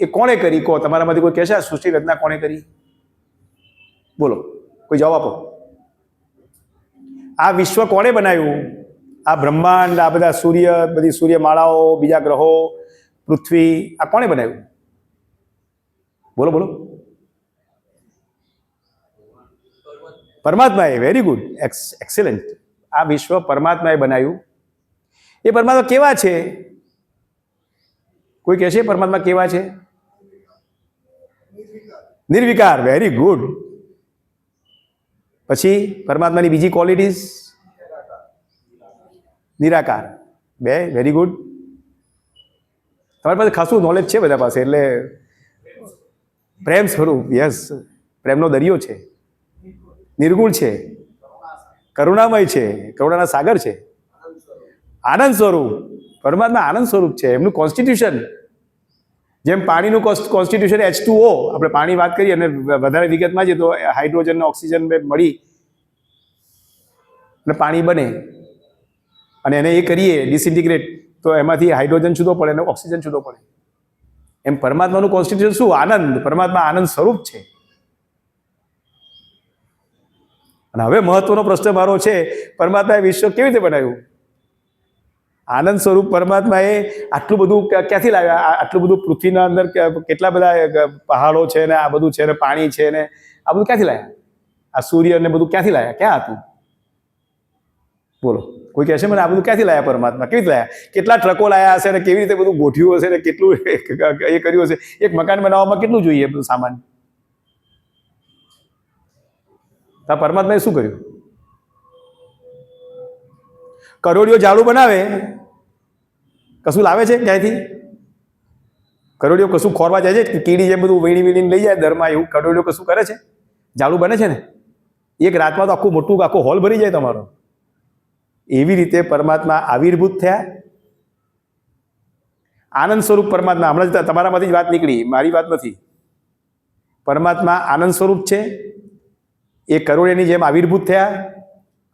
એ કોણે કરી? કહો, તમારામાંથી કોઈ કહેશે સૃષ્ટિની રચના કોણે કરી? બોલો, કોઈ જવાબ આપો. આ વિશ્વ કોણે બનાવ્યું? આ બ્રહ્માંડ, આ બધા સૂર્ય, બધી સૂર્યમાળાઓ, બીજા ગ્રહો, પૃથ્વી, આ કોણે બનાવ્યું? બોલો બોલો. પરમાત્માએ. Very good, excellent. આ વિશ્વ પરમાત્માએ બનાવ્યું. એ પરમાત્મા કેવા છે? કોઈ કહે છે પરમાત્મા કેવા છે? નિર્વિકાર. Very good. પછી પરમાત્માની બીજી ક્વોલિટીઝ? નિરાકાર. 2. Very good. તમારી પાસે ખાસું નોલેજ છે બધા પાસે, એટલે પ્રેમ સ્વરૂપ. યસ, પ્રેમનો દરિયો છે. નિર્ગુણ છે, કરુણામય છે, કરુણાના સાગર છે, આનંદ સ્વરૂપ. પરમાત્મા આનંદ સ્વરૂપ છે. એમનું કોન્સ્ટિટ્યુશન, જેમ પાણીનું કોન્સ્ટિટ્યુશન H2O, આપણે પાણી વાત કરીએ અને વધારે વિગતમાં જઈએ તો હાઇડ્રોજન ને ઓક્સિજન મળી અને પાણી બને, અને એને એ કરીએ ડિસઇન્ટિગ્રેટ તો એમાંથી હાઇડ્રોજન છૂટો પડે અને ઓક્સિજન છૂટો પડે. એમ પરમાત્માનું કોન્સ્ટિટ્યુશન શું? આનંદ. પરમાત્મા આનંદ સ્વરૂપ છે. અને હવે મહત્વનો પ્રશ્ન મારો છે, પરમાત્માએ વિશ્વ કેવી રીતે બનાવ્યું? આનંદ સ્વરૂપ પરમાત્માએ આટલું બધું ક્યાંથી લાવ્યા? આટલું બધું પૃથ્વીના અંદર કેટલા બધા પહાડો છે ને આ બધું છે ને પાણી છે ને આ બધું ક્યાંથી લાવ્યા? આ સૂર્ય ને બધું ક્યાંથી લાવ્યા? ક્યાં હતું? બોલો, કોઈ કહેશે મને આ બધું ક્યાંથી લાવ્યા? પરમાત્મા કેવી રીતે લાવ્યા? કેટલા ટ્રકો લાવ્યા હશે ને કેવી રીતે બધું ગોઠવ્યું હશે ને કેટલું એ કર્યું હશે? એક મકાન બનાવવામાં કેટલું જોઈએ બધું સામાન? તો પરમાત્માએ શું કર્યું? કરોડિયો ઝાડુ બનાવે, કશું લાવે છે ક્યાંયથી? કરોડિયો કશું ખોરવા જાય છે? કીડી જેમ બધું વીણી વીણીને લઈ જાય દરમાં, એવું કરોડિયો કશું કરે છે? ઝાડુ બને છે ને એક રાતમાં, તો આખું મોટું આખો હોલ ભરી જાય તમારો. એવી રીતે પરમાત્મા આવિર્ભૂત થયા. આનંદ સ્વરૂપ પરમાત્મા. હમણાં જ તમારામાંથી જ વાત નીકળી, મારી વાત નથી. પરમાત્મા આનંદ સ્વરૂપ છે. એ કરોડિયાની જેમ આવિર્ભૂત થયા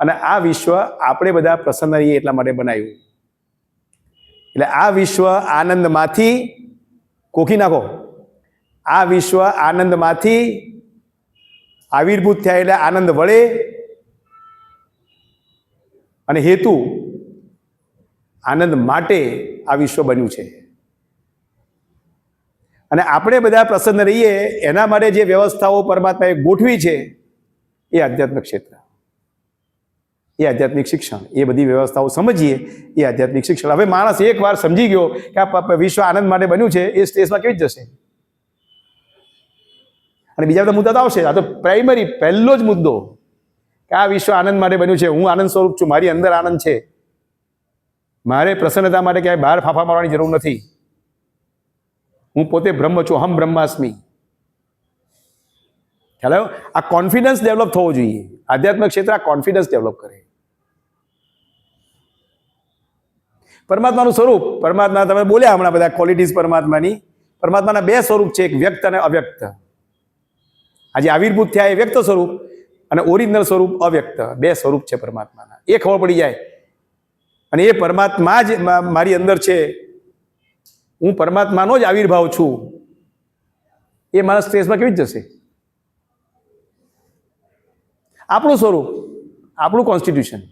અને આ વિશ્વ આપણે બધા પ્રસન્ન રહીએ એટલા માટે બનાવ્યું. એટલે આ વિશ્વ આનંદમાંથી, કોખી નાખો, આ વિશ્વ આનંદમાંથી આવિર્ભૂત થયા એટલે આનંદ વળે, અને હેતુ આનંદ માટે આ વિશ્વ બન્યું છે. અને આપણે બધા પ્રસન્ન રહીએ એના માટે જે વ્યવસ્થાઓ પરમાત્માએ ગોઠવી છે એ આધ્યાત્મિક ક્ષેત્ર, એ આધ્યાત્મિક શિક્ષણ, એ બધી વ્યવસ્થાઓ સમજીએ એ આધ્યાત્મિક શિક્ષણ. હવે માણસ એકવાર સમજી ગયો કે આ વિશ્વ આનંદ માટે બન્યું છે, એ સ્ટેજમાં કેવી જ જશે. અને બીજા બધા મુદ્દા તો આવશે. આ તો પ્રાઇમરી પહેલો જ મુદ્દો કે આ વિશ્વ આનંદ માટે બન્યું છે, હું આનંદ સ્વરૂપ છું, મારી અંદર આનંદ છે, મારે પ્રસન્નતા માટે ક્યાંય બહાર ફાફા મારવાની જરૂર નથી, હું પોતે બ્રહ્મ છું, હમ બ્રહ્માસ્મિ. ખ્યાલ આવ્યો? આ કોન્ફિડન્સ ડેવલપ થવો જોઈએ. આધ્યાત્મિક ક્ષેત્ર આ કોન્ફિડન્સ ડેવલપ કરે. પરમાત્માનું સ્વરૂપ, પરમાત્મા તમે બોલ્યા હમણાં બધા ક્વોલિટીઝ પરમાત્માની. પરમાત્માના બે સ્વરૂપ છે, એક વ્યક્ત અને અવ્યક્ત. આજે આવિર્ભૂત થયા એ વ્યક્ત સ્વરૂપ અને ઓરિજિનલ સ્વરૂપ અવ્યક્ત, બે સ્વરૂપ છે પરમાત્માના. એ ખબર પડી જાય અને એ પરમાત્મા જ મારી અંદર છે, હું પરમાત્માનો જ આવિર્ભાવ છું, એ મારા સ્ટ્રેસમાં કેવી જ જશે. આપણું સ્વરૂપ, આપણું કોન્સ્ટિટ્યુશન.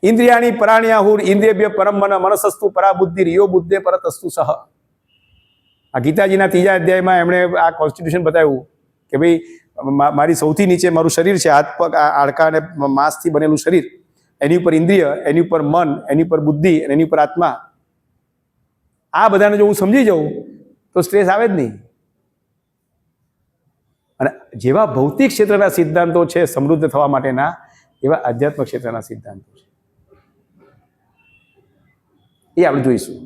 ઇન્દ્રિયાણી પરાણ્યાહુર ઇન્દ્રિયભ્ય પરમ મન મનસસ્તુ પરાબુદ્ધિ રિયો બુદ્ધે પરતસ્તુ સહ. આ ગીતાજીના 3જા અધ્યાયમાં એમણે આ કોન્સ્ટિટ્યુશન બતાવ્યું કે ભાઈ મારી સૌથી નીચે મારું શરીર છે, હાથ પગ હાડકા અને માંસથી બનેલું શરીર, એની ઉપર ઇન્દ્રિય, એની ઉપર મન, એની ઉપર બુદ્ધિ અને એની ઉપર આત્મા. આ બધાને જો હું સમજી જાઉં તો સ્ટ્રેસ આવે જ નહીં. અને જેવા ભૌતિક ક્ષેત્રના સિદ્ધાંતો છે સમૃદ્ધ થવા માટેના, એવા આધ્યાત્મિક ક્ષેત્રના સિદ્ધાંતો છે. એ આપણે જોઈશું.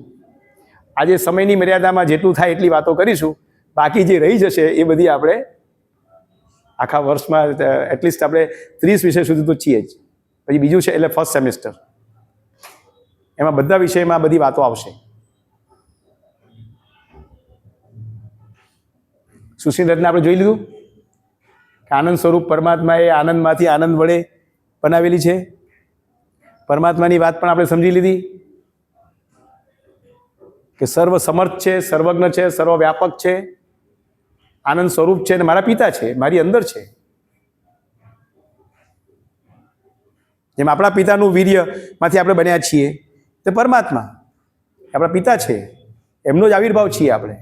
આજે સમયની મર્યાદામાં જેટલું થાય એટલી વાતો કરીશું. બાકી જે રહી જશે એ બધી આપણે આખા વર્ષમાં એટલીસ્ટ આપણે 30 વિષય સુધી તો છીએ જ. પછી બીજું છે એટલે ફર્સ્ટ સેમેસ્ટર, એમાં બધા વિષયમાં બધી વાતો આવશે. સુશીલ રત્ન આપણે જોઈ લીધું કે આનંદ સ્વરૂપ પરમાત્માએ આનંદમાંથી આનંદ વડે બનાવેલી છે. પરમાત્માની વાત પણ આપણે સમજી લીધી કે સર્વ સમર્થ છે, સર્વજ્ઞ છે, સર્વવ્યાપક છે, આનંદ સ્વરૂપ છે અને મારા પિતા છે, મારી અંદર છે. જેમ આપણા પિતાનું વીર્યમાંથી આપણે બન્યા છીએ, તે પરમાત્મા આપણા પિતા છે, એમનો જ આવિર્ભાવ છીએ આપણે.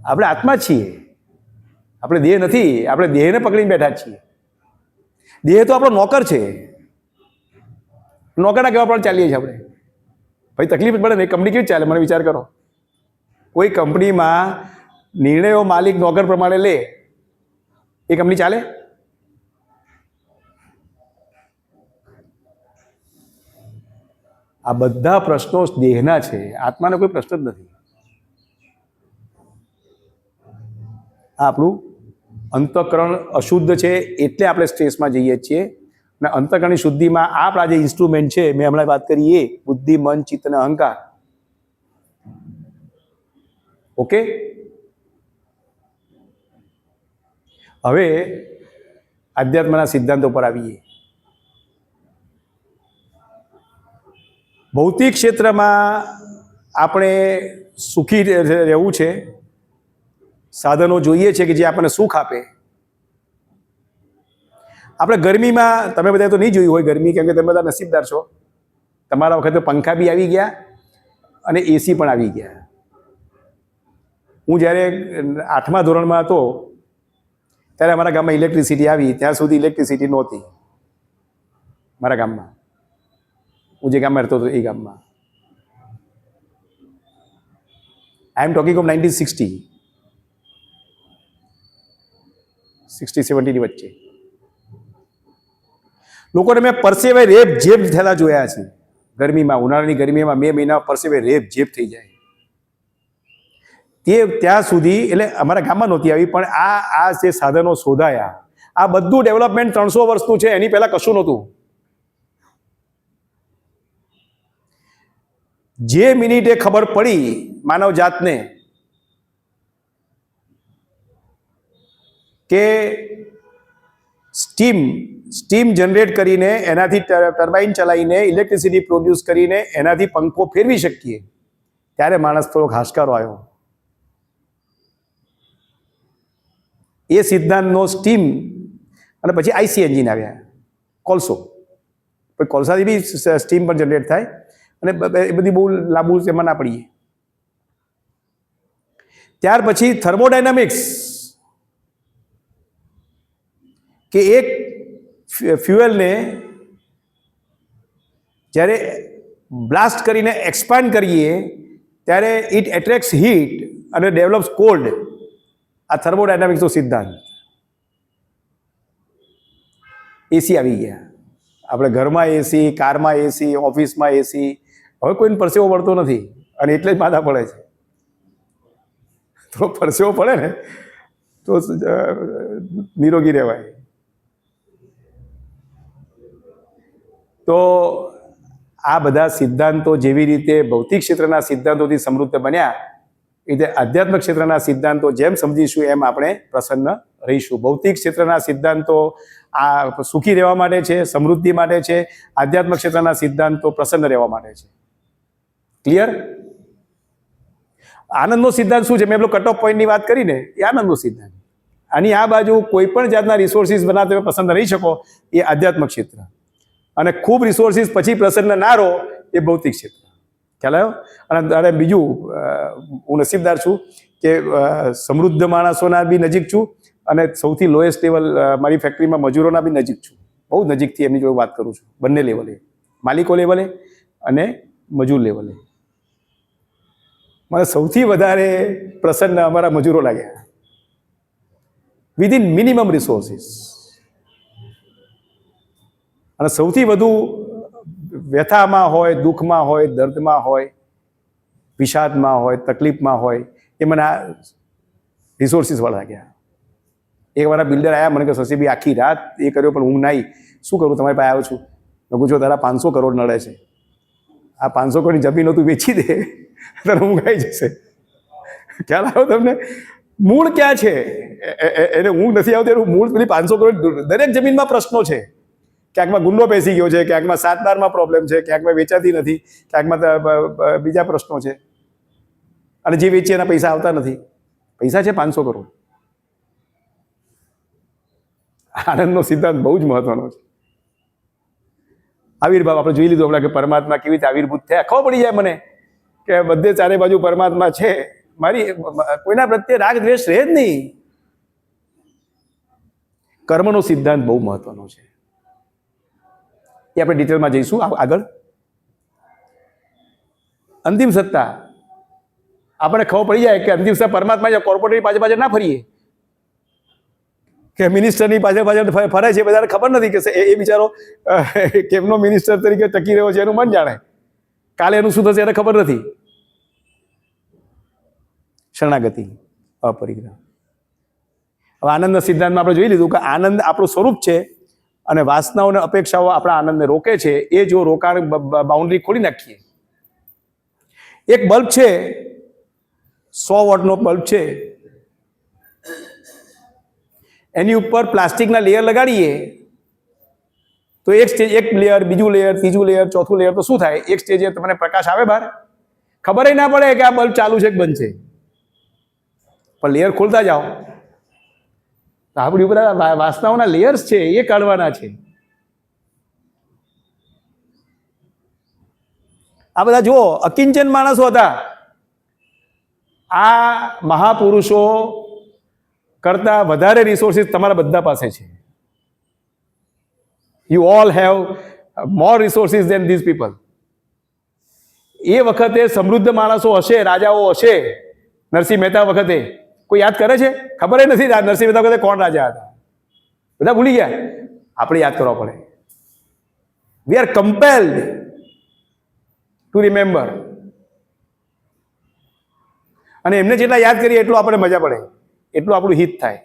આપણે આત્મા છીએ, આપણે દેહ નથી. આપણે દેહને પકડીને બેઠા છીએ. દેહ તો આપણો નોકર છે. નોકરના કેવા પણ ચાલીએ છીએ આપણે. ભાઈ તકલીફ પડે ને, કંપની કેવી ચાલે મને વિચાર કરો. કોઈ કંપનીમાં નિર્ણયો માલિક નોકર પ્રમાણે લે, એ કંપની ચાલે? આ બધા પ્રશ્નો દેહના છે, આત્માનો કોઈ પ્રશ્ન જ નથી. આ આપણું અંતઃકરણ અશુદ્ધ છે, એટલે આપણે સ્ટ્રેસમાં જઈએ છીએ. અને અંતઃકરણની શુદ્ધિમાં આપણા જે ઇન્સ્ટ્રુમેન્ટ છે, મેં હમણાં વાત કરી, એ બુદ્ધિ, મન, ચિત્ત અને અહંકાર. ઓકે, હવે આધ્યાત્મના સિદ્ધાંતો પર આવીએ. ભૌતિક ક્ષેત્રમાં આપણે સુખી રહેવું છે, સાધનો જોઈએ છે કે જે આપણને સુખ આપે. આપણે ગરમીમાં, તમે બધા તો નહીં જોયું હોય ગરમી, કેમ કે તમે બધા નસીબદાર છો. તમારા વખતે પંખા બી આવી ગયા અને એસી પણ આવી ગયા. હું જ્યારે 8મા ધોરણમાં હતો ત્યારે અમારા ગામમાં ઇલેક્ટ્રિસિટી આવી. ત્યાં સુધી ઇલેક્ટ્રિસિટી નહોતી મારા ગામમાં. હું જે ગામમાં રહેતો હતો એ ગામમાં. આઈ એમ ટોકિંગ ઓફ 1960, 60-70 ની વચ્ચે. લોકોને મેં પરસેવે રેપ જેપ થયેલા જોયા છે ગરમીમાં. ઉનાળાની ગરમીમાં મે મહિના પરસેવે રેપ જેપ થઈ જાય. તે ત્યાં સુધી, એટલે અમારા ગામમાં નહોતી આવી, પણ આ જે સાધનો શોધાયા, આ બધું ડેવલપમેન્ટ 300 વર્ષનું છે. એની પહેલા કશું નહોતું. જે મિનિટે ખબર પડી માનવ જાતને કે સ્ટીમ જનરેટ કરીને, એનાથી ટર્બાઇન ચલાવીને ઇલેક્ટ્રિસિટી પ્રોડ્યુસ કરીને એનાથી પંખો ફેરવી શકીએ, ત્યારે માણસ થોડોક હાશકારો આવ્યો. એ સિદ્ધાંતનો સ્ટીમ, અને પછી આઈસી એન્જિન આવ્યા, કોલસો. પછી કોલસાથી બી સ્ટીમ પણ જનરેટ થાય. અને એ બધી બહુ લાંબુ એમાં ના પડીએ. ત્યાર પછી થર્મોડાયનામિક્સ, કે એક ફ્યુએલને જ્યારે બ્લાસ્ટ કરીને એક્સપાન્ડ કરીએ ત્યારે ઇટ એટ્રેક્ટ્સ હીટ અને ડેવલપ્સ કોલ્ડ. આ થર્મોડાયનામિક્સનો સિદ્ધાંત. એસી આવી ગયા આપણે ઘરમાં, એસી કારમાં, એસી ઓફિસમાં, એસી. હવે કોઈને પરસેવો પડતો નથી અને એટલે જ માદા પડે છે. તો પરસેવો પડે ને તો નિરોગી રહેવાય. તો આ બધા સિદ્ધાંતો જેવી રીતે ભૌતિક ક્ષેત્રના સિદ્ધાંતોથી સમૃદ્ધ બન્યા, એ રીતે આધ્યાત્મિક ક્ષેત્રના સિદ્ધાંતો જેમ સમજીશું એમ આપણે પ્રસન્ન રહીશું. ભૌતિક ક્ષેત્રના સિદ્ધાંતો આ સુખી રહેવા માટે છે, સમૃદ્ધિ માટે છે. આધ્યાત્મિક ક્ષેત્રના સિદ્ધાંતો પ્રસન્ન રહેવા માટે છે. ક્લિયર? આનંદનો સિદ્ધાંત શું છે? મેં પેલો કટ ઓફ પોઈન્ટની વાત કરીને, એ આનંદનો સિદ્ધાંત. આની આ બાજુ કોઈ પણ જાતના રિસોર્સિસ બનાવતા તમે પ્રસન્ન રહી શકો, એ આધ્યાત્મિક ક્ષેત્ર. અને ખૂબ રિસોર્સિસ પછી પ્રસન્ન ના રહો, એ ભૌતિક ક્ષેત્ર. ખ્યાલ આવ્યો? અને બીજું, હું નસીબદાર છું કે સમૃદ્ધ માણસોના બી નજીક છું અને સૌથી લોએસ્ટ લેવલ મારી ફેક્ટરીમાં મજૂરોના બી નજીક છું. બહુ નજીકથી એમની જોડે વાત કરું છું, બંને લેવલે, માલિકો લેવલે અને મજૂર લેવલે. મને સૌથી વધારે પ્રસન્ન અમારા મજૂરો લાગ્યા, વિધિન મિનિમમ રિસોર્સિસ. અને સૌથી વધુ વ્યથામાં હોય, દુઃખમાં હોય, દર્દમાં હોય, વિષાદમાં હોય, તકલીફમાં હોય, એ મને આ રિસોર્સિસ વાળા લાગ્યા. એક વાર બિલ્ડર આવ્યા, મને કે શશીભાઈ આખી રાત એ કર્યો પણ ઊંઘ ના આવી, શું કરું? તમારી પાસે આવ્યો છું. મેં પૂછ્યું તારા 500 કરોડ નડે છે, આ 500 કરોડની જમીનો તું વેચી દે, તને ઊંઘ આવી જશે. ખ્યાલ આવ્યો તમને? મૂળ ક્યાં છે? એને ઊંઘ નથી આવતી, એનું મૂળ પેલી 500 કરોડ. દરેક જમીનમાં પ્રશ્નો છે. ક્યાંકમાં ગુંડો બેસી ગયો છે, ક્યાંકમાં 7/12માં પ્રોબ્લેમ છે, ક્યાંકમાં વેચાતી નથી, ક્યાંકમાં બીજા પ્રશ્નો છે. અને જે વેચી એના પૈસા આવતા નથી. પૈસા છે 500 કરોડ. આનંદનો સિદ્ધાંત બહુ જ મહત્વનો છે. આવિર્ભાવ આપણે જોઈ લીધું હમણાં કે પરમાત્મા કેવી રીતે આવિર્ભૂત થયા. ખબર પડી જાય મને કે બધે ચારે બાજુ પરમાત્મા છે. મારી કોઈના પ્રત્યે રાગ દ્વેષ રહે જ નહીં. કર્મનો સિદ્ધાંત બહુ મહત્વનો છે. એ આપણે ડિટેલમાં જઈશું આગળ. અંતિમ સત્તા આપણે ખબર પડી જાય કે અંતિમ સત્તા પરમાત્મા કોર્પોરેટની પાછળ ના ફરીએ, કે મિનિસ્ટરની પાછળ ફરે છે. બધાને ખબર નથી કે એ બિચારો કેમનો મિનિસ્ટર તરીકે ટકી રહ્યો છે, એનું મન જાણે. કાલે એનું શું થશે એને ખબર નથી. શરણાગતિ, અપરિગ્રહ. હવે આનંદના સિદ્ધાંતમાં આપણે જોઈ લીધું કે આનંદ આપણું સ્વરૂપ છે અને વાસનાઓ અને અપેક્ષાઓ આપણા આનંદને રોકે છે. એ જો રોકાણ બાઉન્ડ્રી ખોલી નાખીએ. એક બલ્બ છે, 100 વોટનો બલ્બ છે, એની ઉપર પ્લાસ્ટિકના લેયર લગાડીએ તો એક સ્ટેજ, એક લેયર, બીજું લેયર, ત્રીજું લેયર, ચોથું લેયર, તો શું થાય? એક સ્ટેજે તમને પ્રકાશ આવે બહાર, ખબર ના પડે કે આ બલ્બ ચાલુ છે કે બંધ છે. પણ લેયર ખોલતા જાઓ તો આપણી ઉપર વાસનાઓના લેયર્સ છે, એ કાઢવાના છે. આ બધા જુઓ, અકિંચન માણસો હતા. આ મહાપુરુષો કરતા વધારે રિસોર્સિસ તમારા બધા પાસે છે. You all have more resources than these people. એ વખતે સમૃદ્ધ માણસો હશે, રાજાઓ હશે. નરસિંહ મહેતા વખતે કોઈ યાદ કરે છે? ખબર નથી નરસિંહ મહેતા વખતે કોણ રાજા હતા. બધા ભૂલી ગયા. આપણે યાદ કરવા પડે. We are compelled to remember. અને એમને જેટલા યાદ કરીએ એટલું આપણે મજા પડે, એટલું આપણું હિત થાય.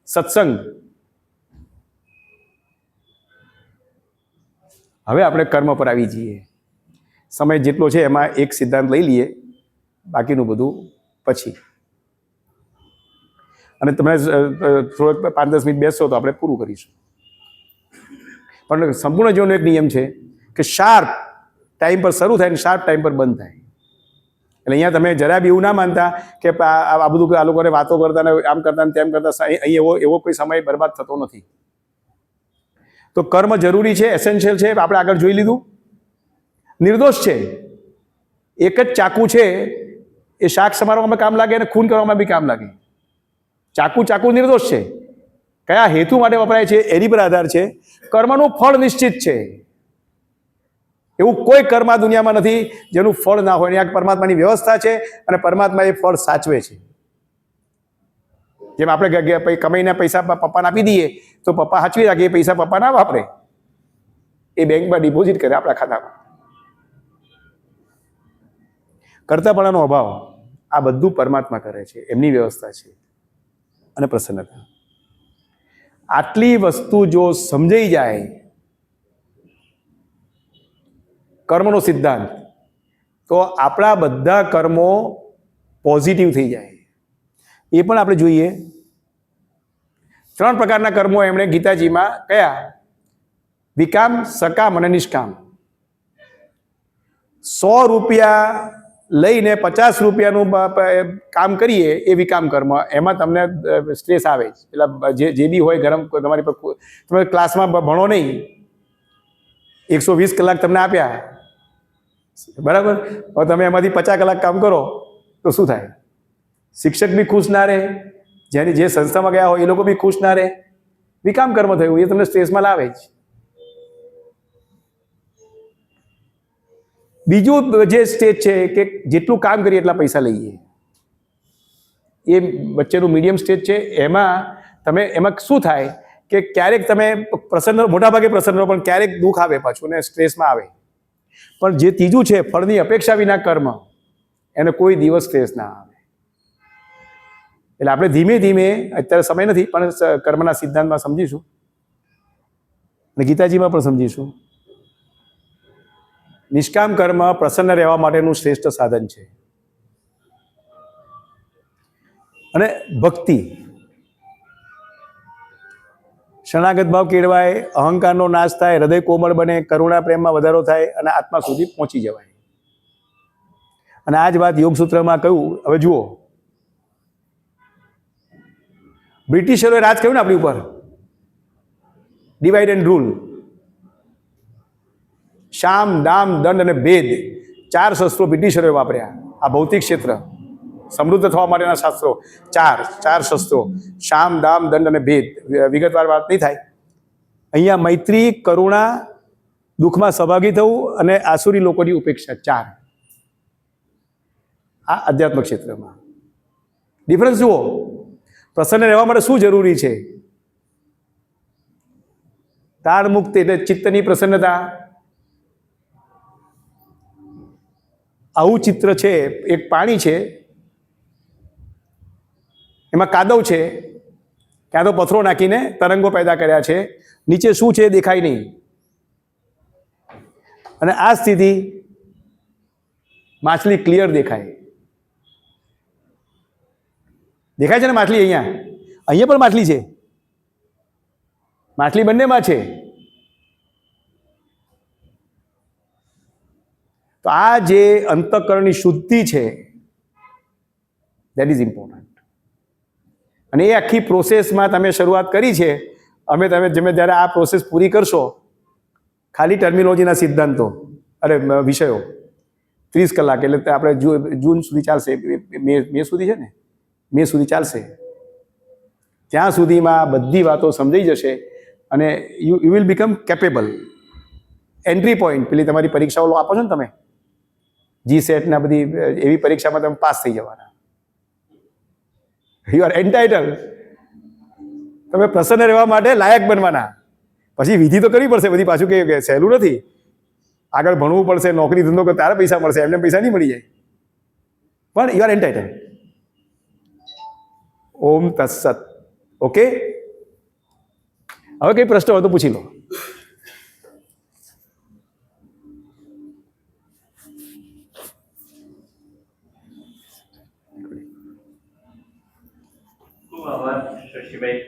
સત્સંગ. હવે આપણે કર્મ પર આવી જઈએ. સમય જેટલો છે એમાં એક સિદ્ધાંત લઈ લઈએ, બાકીનું બધું પછી. અને તમે થોડોક 5-10 મિનિટ બેસશો તો આપણે પૂરું કરીશું. પણ સંપૂર્ણ જીવનનો એક નિયમ છે કે શાર્પ ટાઈમ પર શરૂ થાય અને શાર્પ ટાઈમ પર બંધ થાય. એટલે અહીંયા તમે જરા બી એવું ના માનતા કે આ બધું આ લોકોને વાતો કરતા ને આમ કરતા ને તેમ કરતા. અહીં એવો કોઈ સમય બરબાદ થતો નથી. તો કર્મ જરૂરી છે, એસેન્શિયલ છે, આપણે આગળ જોઈ લીધું. નિર્દોષ છે. એક જ ચાકુ છે, એ શાક સમારવામાં કામ લાગે અને ખૂન કરવામાં બી કામ લાગે. ચાકુ નિર્દોષ છે. કયા હેતુ માટે વપરાય છે એની પર આધાર છે. કર્મનું ફળ નિશ્ચિત છે. એવું કોઈ કર્મ આ દુનિયામાં નથી જેનું ફળ ના હોય. આ પરમાત્માની વ્યવસ્થા છે અને પરમાત્મા એ ફળ સાચવે છે. જેમ આપણે કમાઈને પૈસા પપ્પાને આપી દઈએ તો પપ્પા સાચવી રાખે, એ પૈસા પપ્પા ના વાપરે, એ બેંકમાં ડિપોઝિટ કરે આપણા ખાતામાં. કર્તાપણાનો અભાવ આ બધું પરમાત્મા કરે છે, એમની વ્યવસ્થા છે. અને પ્રસન્નતા, આટલી વસ્તુ જો સમજાઈ જાય કર્મનો સિદ્ધાંત, તો આપણા બધા કર્મો પોઝિટિવ થઈ જાય. એ પણ આપણે જોઈએ. 3 પ્રકારના કર્મો એમણે ગીતાજીમાં કયા? વિકામ, સકામ અને નિષ્કામ. 100 રૂપિયા લઈને 50 રૂપિયાનું કામ કરીએ એ વિકામ કર્મ. એમાં તમને સ્ટ્રેસ આવે જ. પેલા જે બી હોય ગરમ, તમારી પર તમે ક્લાસમાં ભણો નહીં, 120 કલાક તમને આપ્યા, બરાબર, હવે તમે એમાંથી 50 કલાક કામ કરો તો શું થાય? શિક્ષક બી ખુશ ના રહે, જે સંસ્થામાં ગયા હોય એ લોકો બી ખુશ ના રહે. વિકામ કર્મ થયું, એ તમને સ્ટ્રેસમાં લાવે જ. બીજું જે સ્ટેજ છે કે જેટલું કામ કરીએ એટલા પૈસા લઈએ, એ વચ્ચેનું મીડિયમ સ્ટેજ છે. એમાં શું થાય કે ક્યારેક તમે પ્રસન્ન, મોટાભાગે પ્રસન્ન, પણ ક્યારેક દુઃખ આવે પાછું ને સ્ટ્રેસમાં આવે. પણ જે ત્રીજું છે ફળની અપેક્ષા વિના કર્મ, એને કોઈ દિવસ સ્ટ્રેસ ના આવે. એટલે આપણે ધીમે ધીમે, અત્યારે સમય નથી પણ કર્મના સિદ્ધાંતમાં સમજીશું અને ગીતાજીમાં પણ સમજીશું. નિષ્કામ કર્મ પ્રસન્ન રહેવા માટેનું શ્રેષ્ઠ સાધન છે. અને ભક્તિ, શરણાગત ભાવ કેળવાય, અહંકારનો નાશ થાય, હૃદય કોમળ બને, કરુણા પ્રેમમાં વધારો થાય અને આત્મા સુધી પહોંચી જવાય. અને આ જ વાત યોગસૂત્રમાં કહ્યું. હવે જુઓ, બ્રિટિશરોએ રાજ કર્યું ને આપણી ઉપર, ડિવાઇડ એન્ડ રૂલ. શામ, દામ, દંડ અને ભેદ, 4 શસ્ત્રો બ્રિટિશરોએ વાપર્યા. આ ભૌતિક ક્ષેત્ર સમૃદ્ધ થવા માટેના શાસ્ત્રો, 4 શસ્ત્રો: શામ, દામ, દંડ અને ભેદ. વિગતવાર વાત નહીં થાય. અહીંયા મૈત્રી, કરુણા, દુઃખમાં સહભાગી થવું અને આસુરી લોકોની ઉપેક્ષા, 4. આ અધ્યાત્મ ક્ષેત્રમાં ડિફરન્સ જુઓ. પ્રસન્ન રહેવા માટે શું જરૂરી છે? તાણ મુક્તિ, એટલે ચિત્તની પ્રસન્નતા. આવું ચિત્ર છે. એક પાણી છે, એમાં કાદવ છે, ત્યાં તો પથ્થરો નાખીને તરંગો પેદા કર્યા છે, નીચે શું છે દેખાય નહીં. અને આ સ્થિતિ, માછલી ક્લિયર દેખાય. દેખાય છે ને માછલી? અહીંયા પણ માછલી છે. માછલી બંનેમાં છે. તો આ જે અંતઃકરણની શુદ્ધિ છે, દેટ ઇઝ ઇમ્પોર્ટન્ટ. અને એ આખી પ્રોસેસમાં તમે શરૂઆત કરી છે. તમે જ્યારે આ પ્રોસેસ પૂરી કરશો, ખાલી ટર્મિનોલોજીના સિદ્ધાંતો, વિષયો 30 કલાક, એટલે આપણે જૂન સુધી ચાલશે, મે સુધી છે ને, મે સુધી ચાલશે. ત્યાં સુધીમાં બધી વાતો સમજાઈ જશે અને you will become capable. Entry point, પેલી તમારી પરીક્ષાઓ આપો છો ને તમે, GSET ને બધી એવી પરીક્ષામાં તમે પાસ થઈ જવાના. You are entitle. તમે પ્રસન્ન રહેવા માટે લાયક બનવાના. પછી વિધિ તો કરવી પડશે બધી, પાછું કે સહેલું નથી. આગળ ભણવું પડશે, નોકરી ધંધો કરે ત્યારે પૈસા મળશે, એમને પૈસા નહીં મળી જાય. પણ યુ આર એન્ટાઇટલ. ઓમ તત્સત. ઓકે, હવે કઈ પ્રશ્ન હોય તો પૂછી લો. ખૂબ આભાર શશીભાઈ.